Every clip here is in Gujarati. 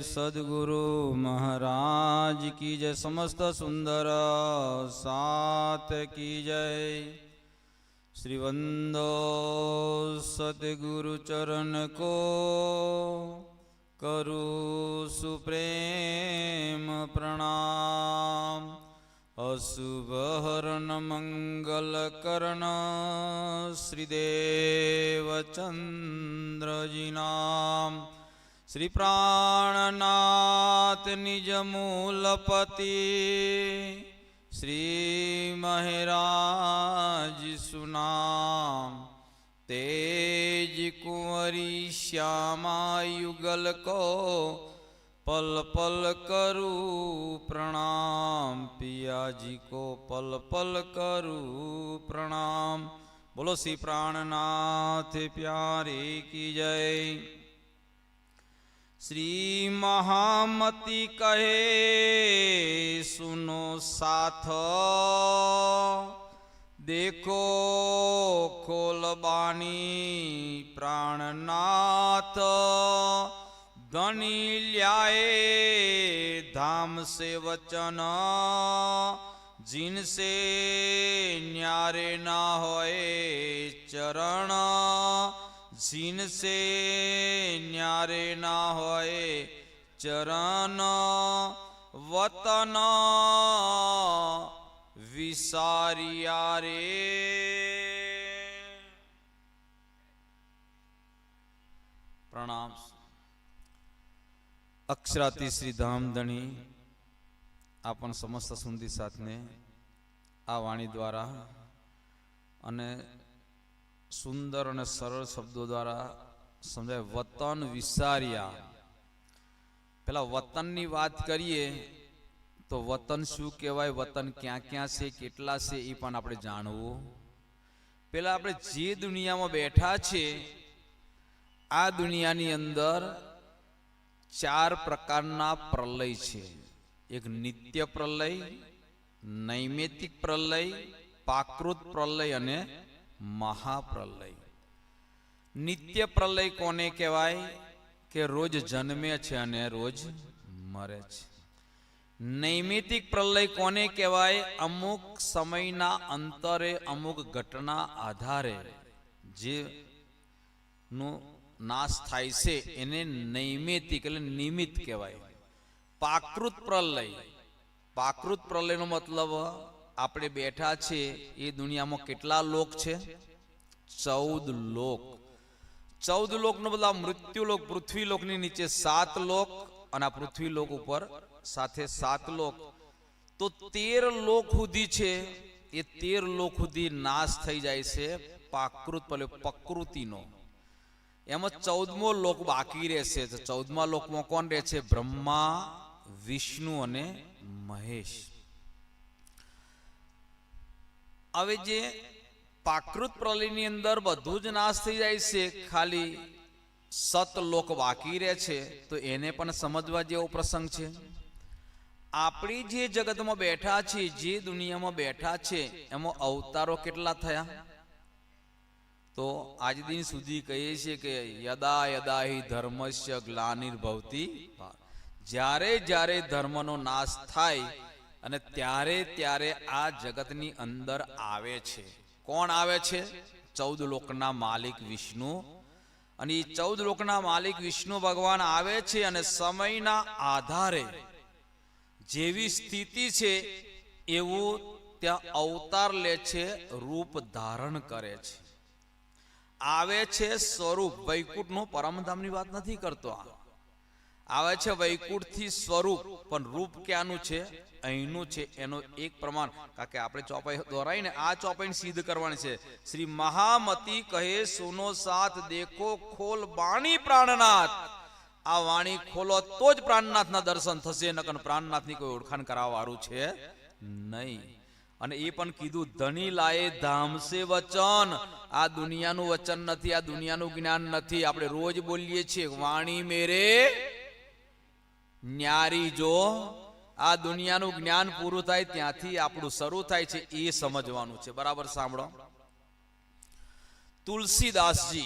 सद्गुरु महाराज की जय। समस्त सुंदर साथ की जय। श्रीवंदो सद्गुरु चरण को करू सुप्रेम प्रणाम। अशुभ हरण मंगल करण श्रीदेव चंद्र जी नाम। श्री प्राणनाथ निज मूलपति श्री महराज सुनाम। तेज कुंवरी श्यामा युगल को पल पल करू प्रणाम। पिया जी को पल पल करू प्रणाम। बोलो श्री प्राणनाथ प्यारे की जय। श्री महामती कहे सुनो साथ, देखो खोलबानी प्राणनाथ। धनी ल्याए धाम से वचन, जिनसे न्यारे ना होए चरण। जिनसे न्यारे ना होए चरण, वतन विसारिया रे। प्रणाम। अक्षराती श्री धामधणी आपन समस्त सुंदी साथ ने आ वाणी द्वारा अने सुंदर और सरल शब्दों द्वारा समझाय। वतन विसारिया। पहला वतन नी बात करिए तो वतन शू कहेवाय, वतन क्या क्या से केटला से ई पण आपणे जाणवू। पहला आपणे जे दुनिया में बैठा छे आ दुनियानी अंदर चार प्रकारना प्रलय छे। एक नित्य प्रलय, नैमित्तिक प्रलय, प्राकृत प्रलय अने महाप्रलय। नित्य प्रलय कोने कहेवाय के रोज जन्मे छे अने रोज मरे छे। नैमित्तिक प्रलय कोने कहेवाय, अमुक समयना अंतरे अमुक घटना आधारे जे नो नाश थाय छे एने नैमित्तिक એટલે નિમિત્ત કહેવાય। प्राकृत प्रलय, प्राकृत प्रलय नो मतलब આપણે બેઠા છે એ દુનિયામાં કેટલા લોક છે? 14 લોક। 14 લોક નો બધા મૃત્યુ લોક, પૃથ્વી લોક ની નીચે 7 લોક અને આ પૃથ્વી લોક ઉપર સાથે 7 લોક। તો 13 લોક સુધી છે એ 13 લોક સુધી નાશ થઈ જાય છે प्राकृत प्रलय प्रकृतिનો। એમાં 14મો લોક બાકી રહેશે। તો 14મા લોકમાં કોણ રહે છે? બ્રહ્મા, વિષ્ણુ અને મહેશ। હવે જે प्राकृत प्रलय नी अंदर बधु ज नाश थई जाय छे, खाली 7 लोक बाकी रहे छे। तो एने पण समजवा जेवो प्रसंग छे। आपणी जे जगत में बैठा छे, जे दुनिया में बैठा छे, एमां अवतारो केटला थया? तो आज दिन सुधी कहीए छे के यदा यदा हि धर्मस्य ग्लानिर्भवति। ज्यारे ज्यारे धर्मनो नाश थाय अने त्यारे त्यारे आ जगतनी अंदर आवे छे। कोण आवे छे? 14 लोकना मालिक विष्णु। अने 14 लोकना मालिक विष्णु भगवान आवे छे अने समयना आधारे जेवी स्थिति छे एवुं त्या अवतार ले छे, रूप धारण करे छे, आवे छे स्वरूप। वैकुंठ नो परमधामनी वात नथी करतो। आवे छे वैकुंठ थी स्वरूप, पण रूप क्यानु छे? અહીંનું છે એનો એક પ્રમાણ। કારણ કે આપણે ચોપાઈ દોરાઈને આ ચોપાઈને સિદ્ધ કરવાની છે। શ્રી મહામતી કહે સુનો સાથ, દેખો ખોલ બાણી પ્રાણનાથ। આ વાણી ખોલો તો જ પ્રાણનાથના દર્શન થશે, નકર પ્રાણનાથની કોઈ ઓળખાણ કરાવવાળું છે નહીં। અને એ પણ કીધું ધણી લાયે ધામ સે વચન। આ દુનિયાનું વચન નથી, આ દુનિયાનું જ્ઞાન નથી। આપણે રોજ બોલીએ છીએ વાણી મેરે ન્યારી જો। आ दुनियानु ज्ञान पूरु थाय त्यांथी आपणुं शरू थाय छे ए समजवानुं छे। बराबर सांभळो। तुलसीदास जी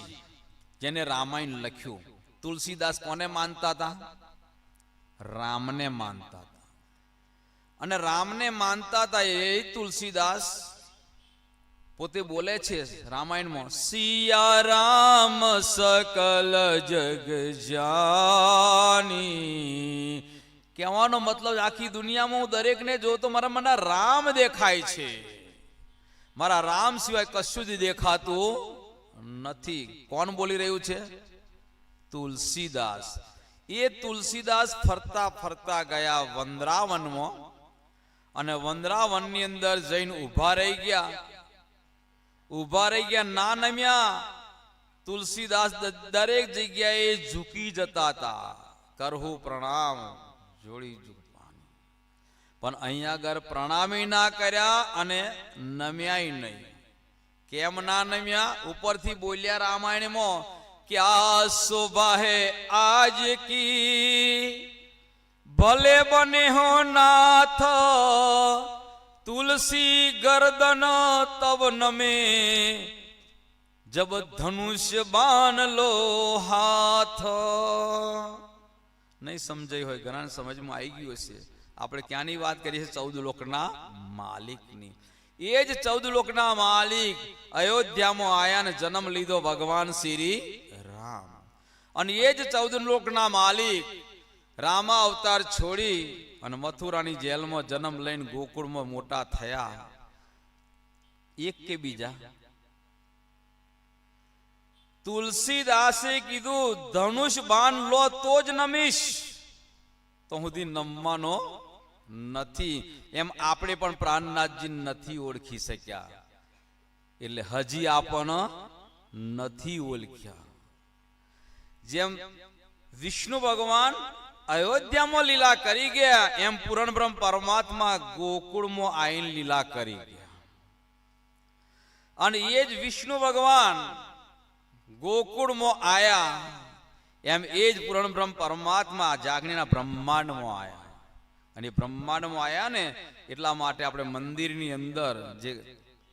जेने रामायण लख्युं, तुलसीदास कोने मानता था? રામને માનતા હતા. અને રામને માનતા હતા એ તુલસીદાસ પોતે બોલે છે રામાયણમાં, સિયા રામ સકલ જગ જાની. કહેવાનો મતલબ આખી દુનિયામાં હું દરેકને જોઉં તો મારા મને રામ દેખાય છે, મારા રામ સિવાય કશું જ દેખાતું નથી. કોણ બોલી રહ્યું છે? તુલસીદાસ. એ તુલસીદાસ ફરતા ફરતા ગયા વંદરાવનમાં, અને વંદરાવનની અંદર જઈને ઊભા રહી ગયા, ના નમ્યા. તુલસીદાસ દરેક જગ્યાએ ઝૂકી જતા હતા, કરહુ પ્રણામ જોડી ઝૂકવાની. પણ અહીંયા આગળ પ્રણામી ના કર્યા અને નમ્યાય નહીં. કેમ ના નમ્યા? ઉપરથી બોલ્યા રામાયણમાં, ક્યા શોભા હે આજ કી ભલે બને હો નાથ, तुलसी गर्दन तब नमे जब धनुष्य बाण लो हाथ. नहीं समझाई हो घना समझ में आई गई हशे. આપણે ક્યાંની વાત કરીએ છીએ? 14 લોકના માલિકની. એ જ 14 લોકના માલિક અયોધ્યામાં આયા ને જન્મ લીધો ભગવાન શ્રી રામ. અને એ જ 14 લોકના માલિક રામા અવતાર છોડી અને મથુરાની જેલમાં જન્મ લઈને ગોકુળમાં મોટા થયા. એક કે બીજા? તુલસીદાસે કીધું ધનુષ બાણ લો તો જ નમીશ, તો સુધી નમવાનો નથી. એમ આપણે પણ પ્રાણનાથજી નથી ઓળખી શક્યા, એટલે હજી આપણને નથી ઓળખ્યા. જેમ વિષ્ણુ ભગવાન અયોધ્યામાં લીલા કરી ગયા, એમ પૂરણ બ્રહ્મ પરમાત્મા ગોકુળમાં આઈને લીલા કરી ગયા. અને એ જ વિષ્ણુ ભગવાન ગોકુળમાં આયા, એમ એ જ પૂરણ બ્રહ્મ પરમાત્મા જાગણીના બ્રહ્માંડમાં આયા. અને બ્રહ્માંડમાં આયા ને એટલા માટે આપણે મંદિરની અંદર જે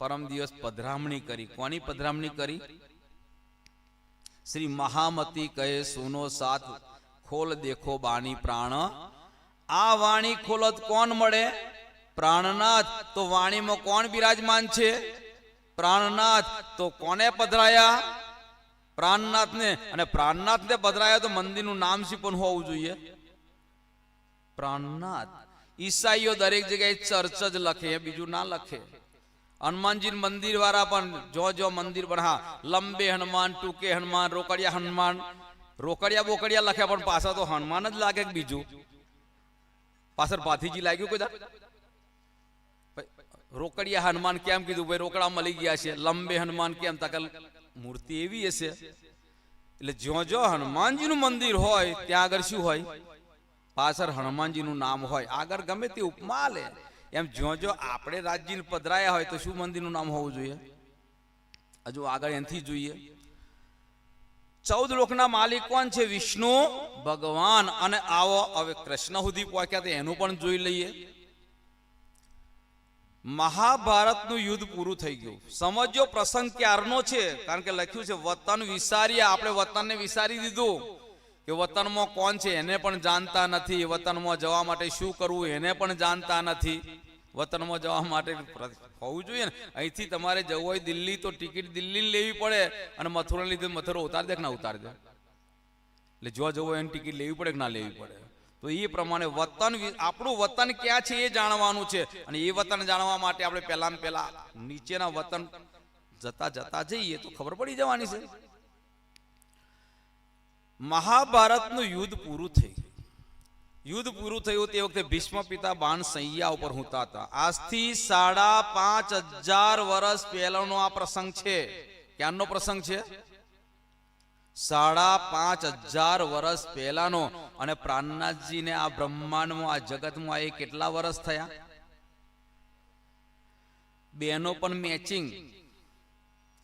પરમ દિવસ પધરામણી કરી. કોની પધરામણી કરી? શ્રી મહામતી કહે સુનો સાથ ખોલ દેખો બાણી પ્રાણ. આ વાણી ખોલત કોણ મળે? પ્રાણનાથ. તો વાણીમાં કોણ બિરાજમાન છે? પ્રાણનાથ. તો કોને પધરાયા? પ્રાણનાથને. અને પ્રાણનાથને પધરાયા તો મંદિરનું નામ શું પણ હોવું જોઈએ? પ્રાણનાથ. ઈસાઈઓ દરેક જગ્યાએ ચર્ચ જ લખે, બીજું ના લખે. હનુમાનજી મંદિર વાળા પણ જો મંદિર પણ હા લંબે હનુમાન, ટૂંકે હનુમાન, રોકડિયા હનુમાન, રોકડિયા બોકડિયા લખ્યા, પણ પાછા તો હનુમાન જ લાગે. બીજું પાછળ ભાથીજી લાગ્યું કોઈ? રોકડિયા હનુમાન કેમ કીધું? ભાઈ રોકડા મળી ગયા છે. લંબે હનુમાન કેમ? તકલ મૂર્તિ એવી હશે. એટલે જો હનુમાનજીનું મંદિર હોય ત્યાં આગળ શું હોય? પાછળ હનુમાનજીનું નામ હોય. આગળ ગમે તે ઉપમા લે. એમ જો આપણે રાજ્ય પધરાયા હોય તો શું મંદિરનું નામ હોવું જોઈએ? હજુ આગળ એનાથી જોઈએ. 14 લોકના માલિક કોણ છે? વિષ્ણુ ભગવાન. અને આવો હવે કૃષ્ણ સુધી પહોંચ્યા તો એનું પણ જોઈ લઈએ. મહાભારતનું યુદ્ધ પૂરું થઈ ગયું. સમજો પ્રસંગ ક્યારનો છે? કારણ કે લખ્યું છે વતન વિસાર્યા. આપણે વતનને વિસારી દીધું કે વતનમાં કોણ છે એને પણ જાણતા નથી. વતનમાં જવા માટે શું કરવું એને પણ જાણતા નથી. વતનમાં જવા માટે હોવું જોઈએ ને. અહીંથી તમારે જવું હોય દિલ્હી તો ટિકિટ દિલ્હી લેવી પડે, અને મથુરા લીધે મથુરા ઉતાર દે કે ના ઉતાર દે. એટલે જો જવું હોય એની ટિકિટ લેવી પડે કે ના લેવી પડે. તો એ પ્રમાણે વતન, આપણું વતન ક્યાં છે એ જાણવાનું છે. અને એ વતન જાણવા માટે આપણે પહેલા નીચેના વતન જતા જઈએ તો ખબર પડી જવાની છે. મહાભારતનું યુદ્ધ પૂરું થયું. યુદ્ધ પૂરું થયું તે વખતે ભીષ્મ પિતા બાણ સૈયા ઉપર હોતા હતા. આજથી 5500 વર્ષ પહેલાનો આ પ્રસંગ છે. ક્યાંનો પ્રસંગ છે? 5500 વર્ષ પહેલાનો. અને પ્રાણનાથજીને આ બ્રહ્માંડમાં, આ જગતમાં એ કેટલા વર્ષ થયા? બેનો પણ મેચિંગ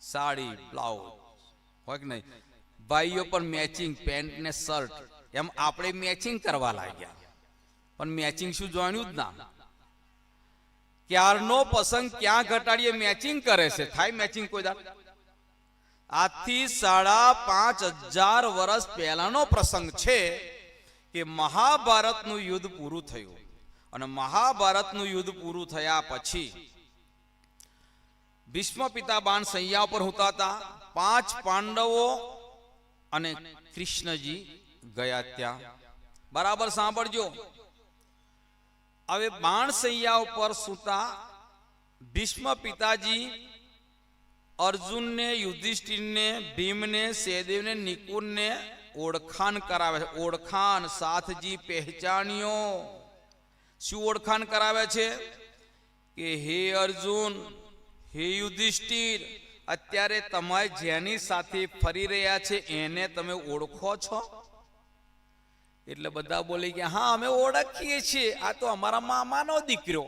સાડી બ્લાઉઝ હોય કે નહીં? ભાઈઓ પણ મેચિંગ પેન્ટ ને શર્ટ. એમ આપણે મેચિંગ કરવા લાગ્યા, પણ મેચિંગ શું જાણ્યું જ ના. ક્યારનો પ્રસંગ ક્યાં ઘટાડીએ મેચિંગ કરે છે? થાય મેચિંગ કોઈ દા? આજથી 5500 વર્ષ પહેલાનો પ્રસંગ છે કે મહાભારતનું યુદ્ધ પૂરું થયું અને મહાભારતનું યુદ્ધ પૂરું થયા પછી ભીષ્મ પિતા બાણ સૈયા પર હોતા હતા. 5 પાંડવો અને કૃષ્ણજી ગયા ત્યાં. બરાબર સાંભળજો. હવે બાણ સૈયા ઉપર સુતા ભીષ્મ પિતાજી અર્જુનને, યુધિષ્ઠિરને, ભીમને, સહદેવને, નિકુલને ઓળખાણ કરાવે છે. ઓળખાણ સાથજી પહેચાન્યો. શું ઓળખાણ કરાવે છે? કે હે અર્જુન, હે યુધિષ્ઠિર, અત્યારે તમે જેની સાથે ફરી રહ્યા છે એને તમે ઓળખો છો? એટલે બધા બોલી કે હા અમે ઓળખીએ છીએ, આ તો અમારા મામાનો દીકરો.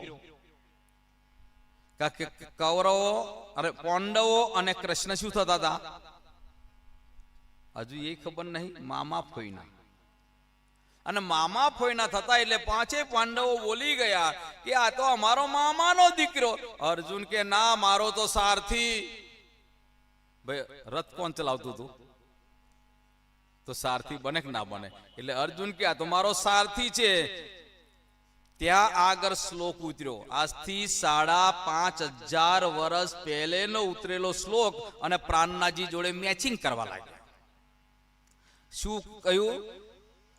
કૌરવો અરે પાંડવો અને કૃષ્ણ શું થતા હતા? હજુ એ ખબર નહીં. મામા ફોઈના. અને મામા ફોઈના થતા એટલે 5 પાંડવો બોલી ગયા કે આ તો અમારો મામાનો દીકરો. અર્જુન કે ના, મારો તો સારથી. ભાઈ રથ કોણ ચલાવતું હતું? તો સારથી બને કે ના બને? એટલે અર્જુન કે આ તો મારો સારથી છે. ત્યાં આગળ શ્લોક ઉતર્યો. આજથી 5500 વર્ષ પહેલેનો ઉતરેલો શ્લોક અને પ્રાણનાજી જોડે મેચિંગ કરવા લાગ્યા. શું કહ્યું?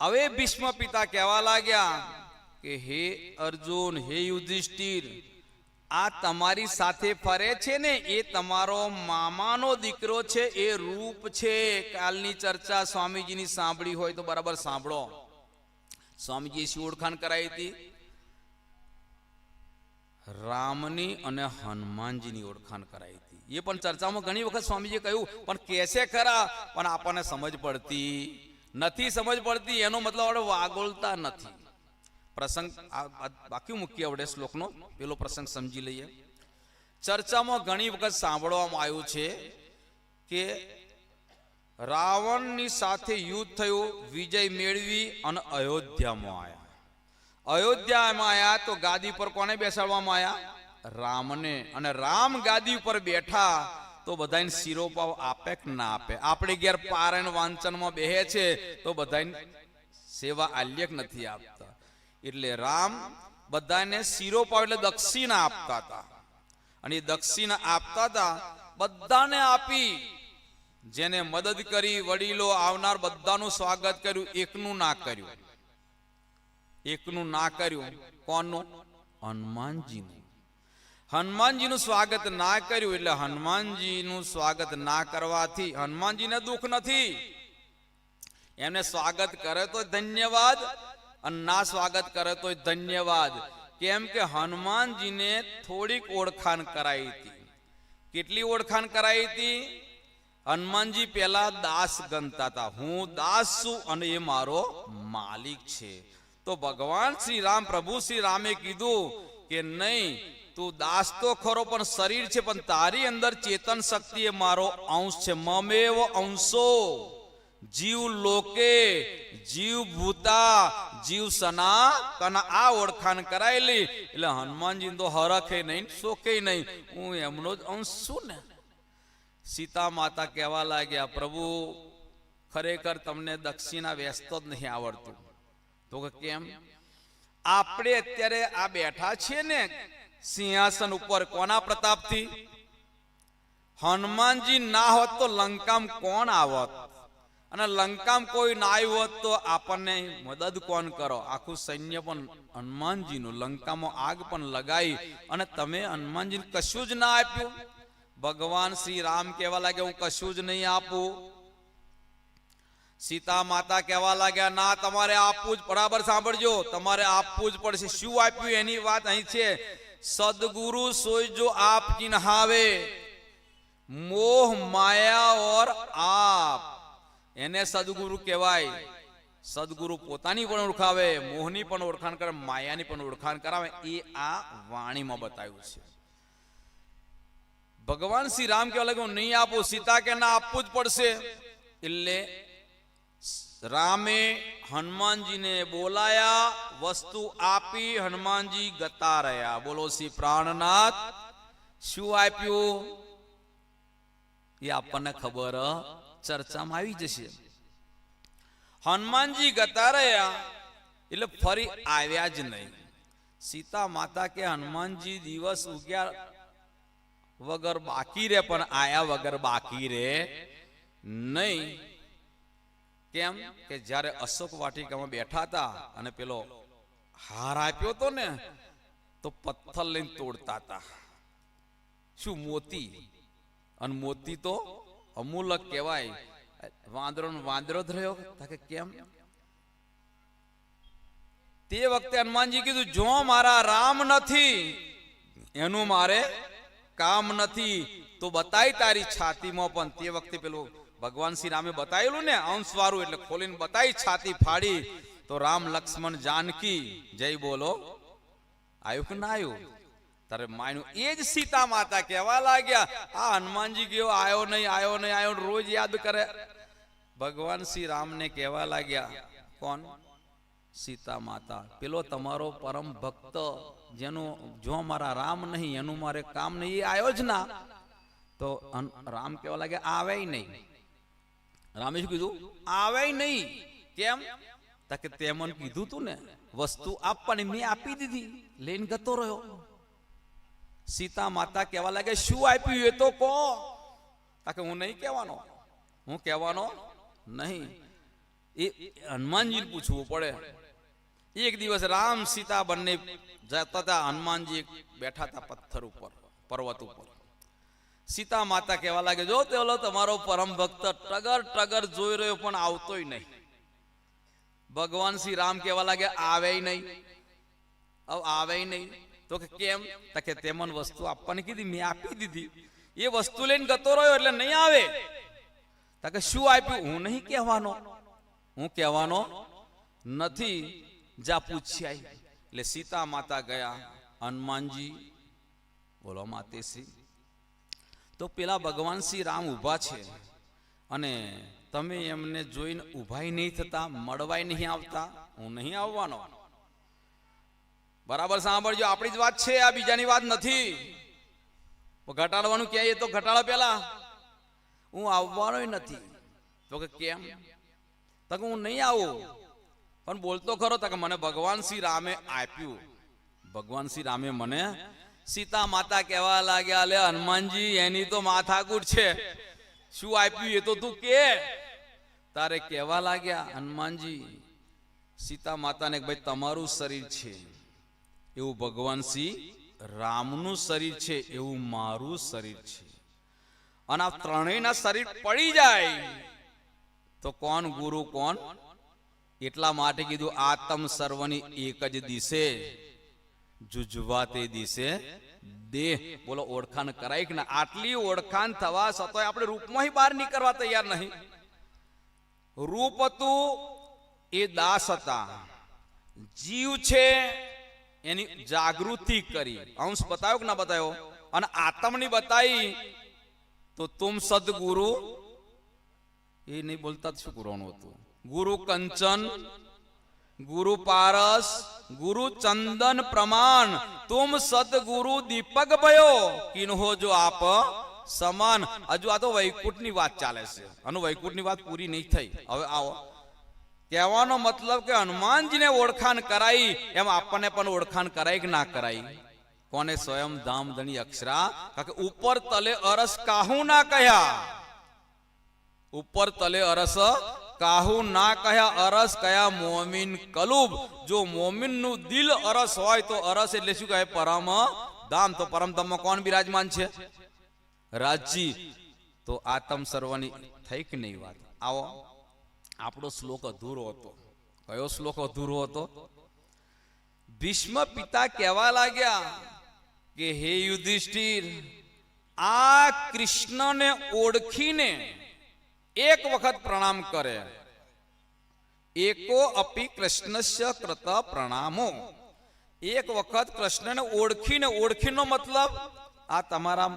હવે ભીષ્મ પિતા કહેવા લાગ્યા કે હે અર્જુન, હે યુધિષ્ઠિર, આ તમારી સાથે ફરે છે ને એ તમારો મામાનો દીકરો છે. એ રૂપ છે. કાલની ચર્ચા સ્વામીજીની સાંભળી હોય તો બરાબર સાંભળો. સ્વામીજીએ શું ઓળખાણ કરાવી હતી? રામની અને હનુમાનજીની ઓળખાણ કરાવી હતી. એ પણ ચર્ચામાં ઘણી વખત સ્વામીજીએ કહ્યું, પણ કેસે ખરા, પણ આપણને સમજ પડતી નથી. સમજ પડતી એનો મતલબ આપણે વાગોળતા નથી. પ્રસંગ બાકી મૂકીએ આપણે શ્લોકનો પેલો પ્રસંગ સમજી લઈએ. ચર્ચામાં ઘણી વખત સાંભળવામાં આવ્યું છે કે રાવણની સાથે યુદ્ધ થયું, વિજય મેળવી અને અયોધ્યામાં આવ્યા. અયોધ્યામાં આવ્યા તો ગાદી પર કોને બેસાડવામાં આવ્યા? રામને. અને રામ ગાદી ઉપર બેઠા તો બધાને શિરોપાવ આપે કે ના આપે? આપણે ઘેર પારાયણ વાંચનમાં બેહે છે તો બધાને સેવા આલ્યક નથી આપતા. એટલે રામ બધાને શિરોપાવ એટલે દક્ષિણા આપતા હતા. અને એ દક્ષિણા આપતા હતા, બધાને આપી. જેને મદદ કરી, વડીલો આવનાર બધાનું સ્વાગત કર્યું. એકનું ના કર્યું. એકનું ના કર્યું. કોનું? હનુમાનજીનું. હનુમાનજીનું સ્વાગત ના કર્યું. એટલે હનુમાનજીનું સ્વાગત ના કરવાથી હનુમાનજીને દુઃખ નથી. એમને સ્વાગત કરે તો ધન્યવાદ, અને ના સ્વાગત કરે તો ધન્યવાદ. કેમ કે હનુમાનજીને થોડીક ઓળખાણ કરાઈ હતી. કેટલી ઓળખાણ કરાઈ હતી? હનુમાનજી પેલા દાસ ગણતા હતા. હું દાસ છું અને એ મારો માલિક છે. તો ભગવાન શ્રી રામ, પ્રભુ શ્રી રામે કીધું કે નહીં, તું દાસ તો ખરો પણ શરીર છે, પણ તારી અંદર ચેતન શક્તિ એ મારો અંશ છે. મમેવ અંશો જીવ લોકે જીવ ભૂતા જીવ સનાતન. આ ઓળખાણ કરાયેલી એટલે હનુમાનજી તો હરખે નહીં, શોકે નહીં, હું એમનો જ અંશ છું ને. સીતા માતા કહેવા લાગ્યા, પ્રભુ ખરેખર તમને દક્ષિણા વેચતો જ નહીં આવડતું. તો કેમ? આપણે અત્યારે આ બેઠા છીએ ને સિંહાસન ઉપર, કોના પ્રતાપથી? હનુમાનજી ના હોત તો લંકામાં કોણ આવત? અને લંકામાં કોઈ ના આવ્યું હોત તો આપણને મદદ કોણ કરો? આખું સૈન્ય પણ હનુમાનજીનું. લંકામાં આગ પણ લગાઈ અને તમે હનુમાનજીને કશું જ ના આપ્યું. ભગવાન શ્રી રામ કહેવા લાગ્યા, હું કશું જ નહીં આપું. સીતા માતા કહેવા લાગ્યા, ના, તમારે આપવું જ. બરાબર સાંભળજો, તમારે આપવું જ પડશે. શું આપ્યું એની વાત અહીં છે. સદગુરુ સોય જો આપ ચિન્હાવે, મોહ માયા ઓર આપ. એને સદગુરુ કહેવાય. સદગુરુ પોતાની પણ ઓળખાવે, મોહની પણ ઓળખાણ કરે, માયાની પણ ઓળખાણ કરાવે. એ આ વાણીમાં બતાવ્યું છે. ભગવાન શ્રી રામ કહેવા લાગ્યા, નહીં આપું. સીતા કે ના, આપવું જ પડશે. એટલે રામે હનુમાનજીને બોલાયા, વસ્તુ આપી, હનુમાનજી ગતા રહ્યા. બોલો શ્રી પ્રાણનાથ. શું આપ્યું એ આપણને ખબર ચર્ચામાં આવી જશે. હનુમાનજી ગતા રહ્યા એટલે ફરી આવ્યા જ નહીં. સીતા માતા કે હનુમાનજી દિવસ ઉગ્યા વગર બાકી રે, પણ આયા વગર બાકી રે નહીં. કેમ કે જ્યારે અશોક વાટિકામાં બેઠા હતા અને પેલો હાર આપ્યો તો ને, તો પથ્થર લઈને તોડતા હતા. શું? મોતી. અને મોતી તો અમૂલક કહેવાય. વાંદરો જ રહ્યો કે કેમ? તે વખતે હનુમાનજી કીધું, જો મારા રામ નથી એનું મારે કામ નથી, તો બતાય તારી છાતીમાં. પણ તે વખતે પેલું ભગવાન શ્રી રામે બતાવેલું ને અંશ વાળું, એટલે ખોલીને બતાવી છાતી ફાડી. તો રામ લક્ષ્મણ જાનકી જય બોલો આવ્યું કે ના આવ્યું? તારે માયનું એ જ સીતા માતા કહેવા લાગ્યા. આ હનુમાનજી ગયો, આવ્યો નહીં, આવ્યો નહીં, આવ્યો, રોજ યાદ કરે. ભગવાન શ્રી રામને કહેવા લાગ્યા, કોણ? સીતા માતા. પેલો તમારો પરમ ભક્ત જેનું જો મારા રામ નહીં એનું મારે કામ નહીં, એ આવ્યો જ ના. તો રામ કહેવા લાગ્યા, આવે નહીં. રામે શું કીધું? આવે નહીં. કેમ? કે તે મને કીધું તું ને વસ્તુ આપવાની, મેં આપી દીધી, લઈને ગતો રહ્યો. સીતા માતા કહેવા લાગે, શું આપ્યું એ તો કહો. કે હું નહીં કહેવાનો, હું કહેવાનો નહીં. એ હનુમાનજીને પૂછવું પડે. એક દિવસ રામ સીતા બંને જતા હતા. હનુમાનજી બેઠા હતા પથ્થર ઉપર, પર્વત ઉપર. સીતા માતા કહેવા લાગે, જો તેલો તમારો પરમ ભક્ત ટગર ટગર જોઈ રહ્યો પણ આવતોય નહીં. ભગવાન શ્રી રામ કહેવા લાગે, આવે નહીં, આવે નહીં. તો કે કેમ? કે તે મને વસ્તુ આપવાની કીધી, મેં આપી દીધી, એ વસ્તુ લઈને ગતો રહ્યો એટલે નહીં આવે. કે શું આપ્યું? હું નહીં કહેવાનો, હું કહેવાનો નથી, જા પૂછ્યા. એટલે સીતા માતા ગયા. હનુમાનજી બોલો માતેશ્રી. તો પેલા ભગવાન શ્રી રામ ઊભા છે અને તમે એમને જોઈને ઊભાય નહીં થતા, મળવાય નહીં આવતા. હું નહીં આવવાનો. બરાબર સાંભળજો, આપણી જ વાત છે, આ બીજાની વાત નથી. ઘટાડવાનું ક્યાંય તો ઘટાડો પેલા. હું આવવાનો નથી. તો કે કેમ? તો કે હું નહીં આવું. પણ બોલતો ખરો. તો કે મને ભગવાન શ્રી રામે આપ્યું. ભગવાન શ્રી રામે મને. સીતા માતા કહેવા લાગ્યા, લે હનુમાનજી એની તો માથાકૂટ છે, શું આપ્યું એ તો તું કે. તારે કહેવા લાગ્યા હનુમાનજી સીતા માતાને, ભાઈ તમારું શરીર છે એવું ભગવાન શ્રી રામનું શરીર છે, એવું મારું શરીર છે. અને આ ત્રણેયના શરીર પડી જાય તો કોણ ગુરુ કોણ? એટલા માટે કીધું, આત્મ સર્વની એક જ દિશે, જુજવા તે દિશે દેહ. બોલો, ઓળખાણ કરાય કે ના? આટલી ઓળખાણ થવા છતાંય આપણે રૂપમાં બહાર નીકળવા તૈયાર નહીં. રૂપ હતું એ દાસ હતા, જીવ છે એની જાગૃતિ કરી, અંશ બતાવ્યો કે ના બતાવ્યો? અને આત્મની બતાવી તો તુમ સદગુરુ. એ નહીં બોલતા શું કરવાનું હતું? ગુરુ કંચન, ગુરુ પારસ, ગુરુ ચંદન પ્રમાણ, તુમ સદગુરુ દીપક ભયો, કિન્હો જો આપ સમાન. હજુ આ તો વૈકુંઠની વાત ચાલે છે, અને વૈકુંઠની વાત પૂરી નહીં થઈ. હવે આવો કહેવાનો મતલબ કે હનુમાનજીને ઓળખાણ કરાઈ, એમ આપણને પણ ઓળખાણ કરાય કે ના કરાય? કોને? સ્વયં ધામ ધણી અક્ષરા. કે ઉપર તલે અરસ કાહુ ના કહ્યા, ઉપર તલે અરસ કાહુ ના કહ્યા. અરસ કયા મોમિન કલુબ. જો મોમિન નું દિલ અરસ હોય તો અરસ એટલે શું કહે? પરમ ધામ. તો પરમ ધામમાં કોણ બિરાજમાન છે? રાજજી. તો આત્મ સર્વની થઈ કે નહીં વાત? આવો, આપણો શ્લોક અધૂરો હતો. કયો શ્લોક અધૂરો હતો? ભીષ્મ પિતા કહેવા લાગ્યા કે હે યુધિષ્ઠિર, આ કૃષ્ણને ઓળખીને એક વખત પ્રણામ કરે. એકો અપી કૃષ્ણસ્ય કૃત પ્રણામો. એક વખત કૃષ્ણને ઓળખીને, ઓળખીનો મતલબ આ તમારા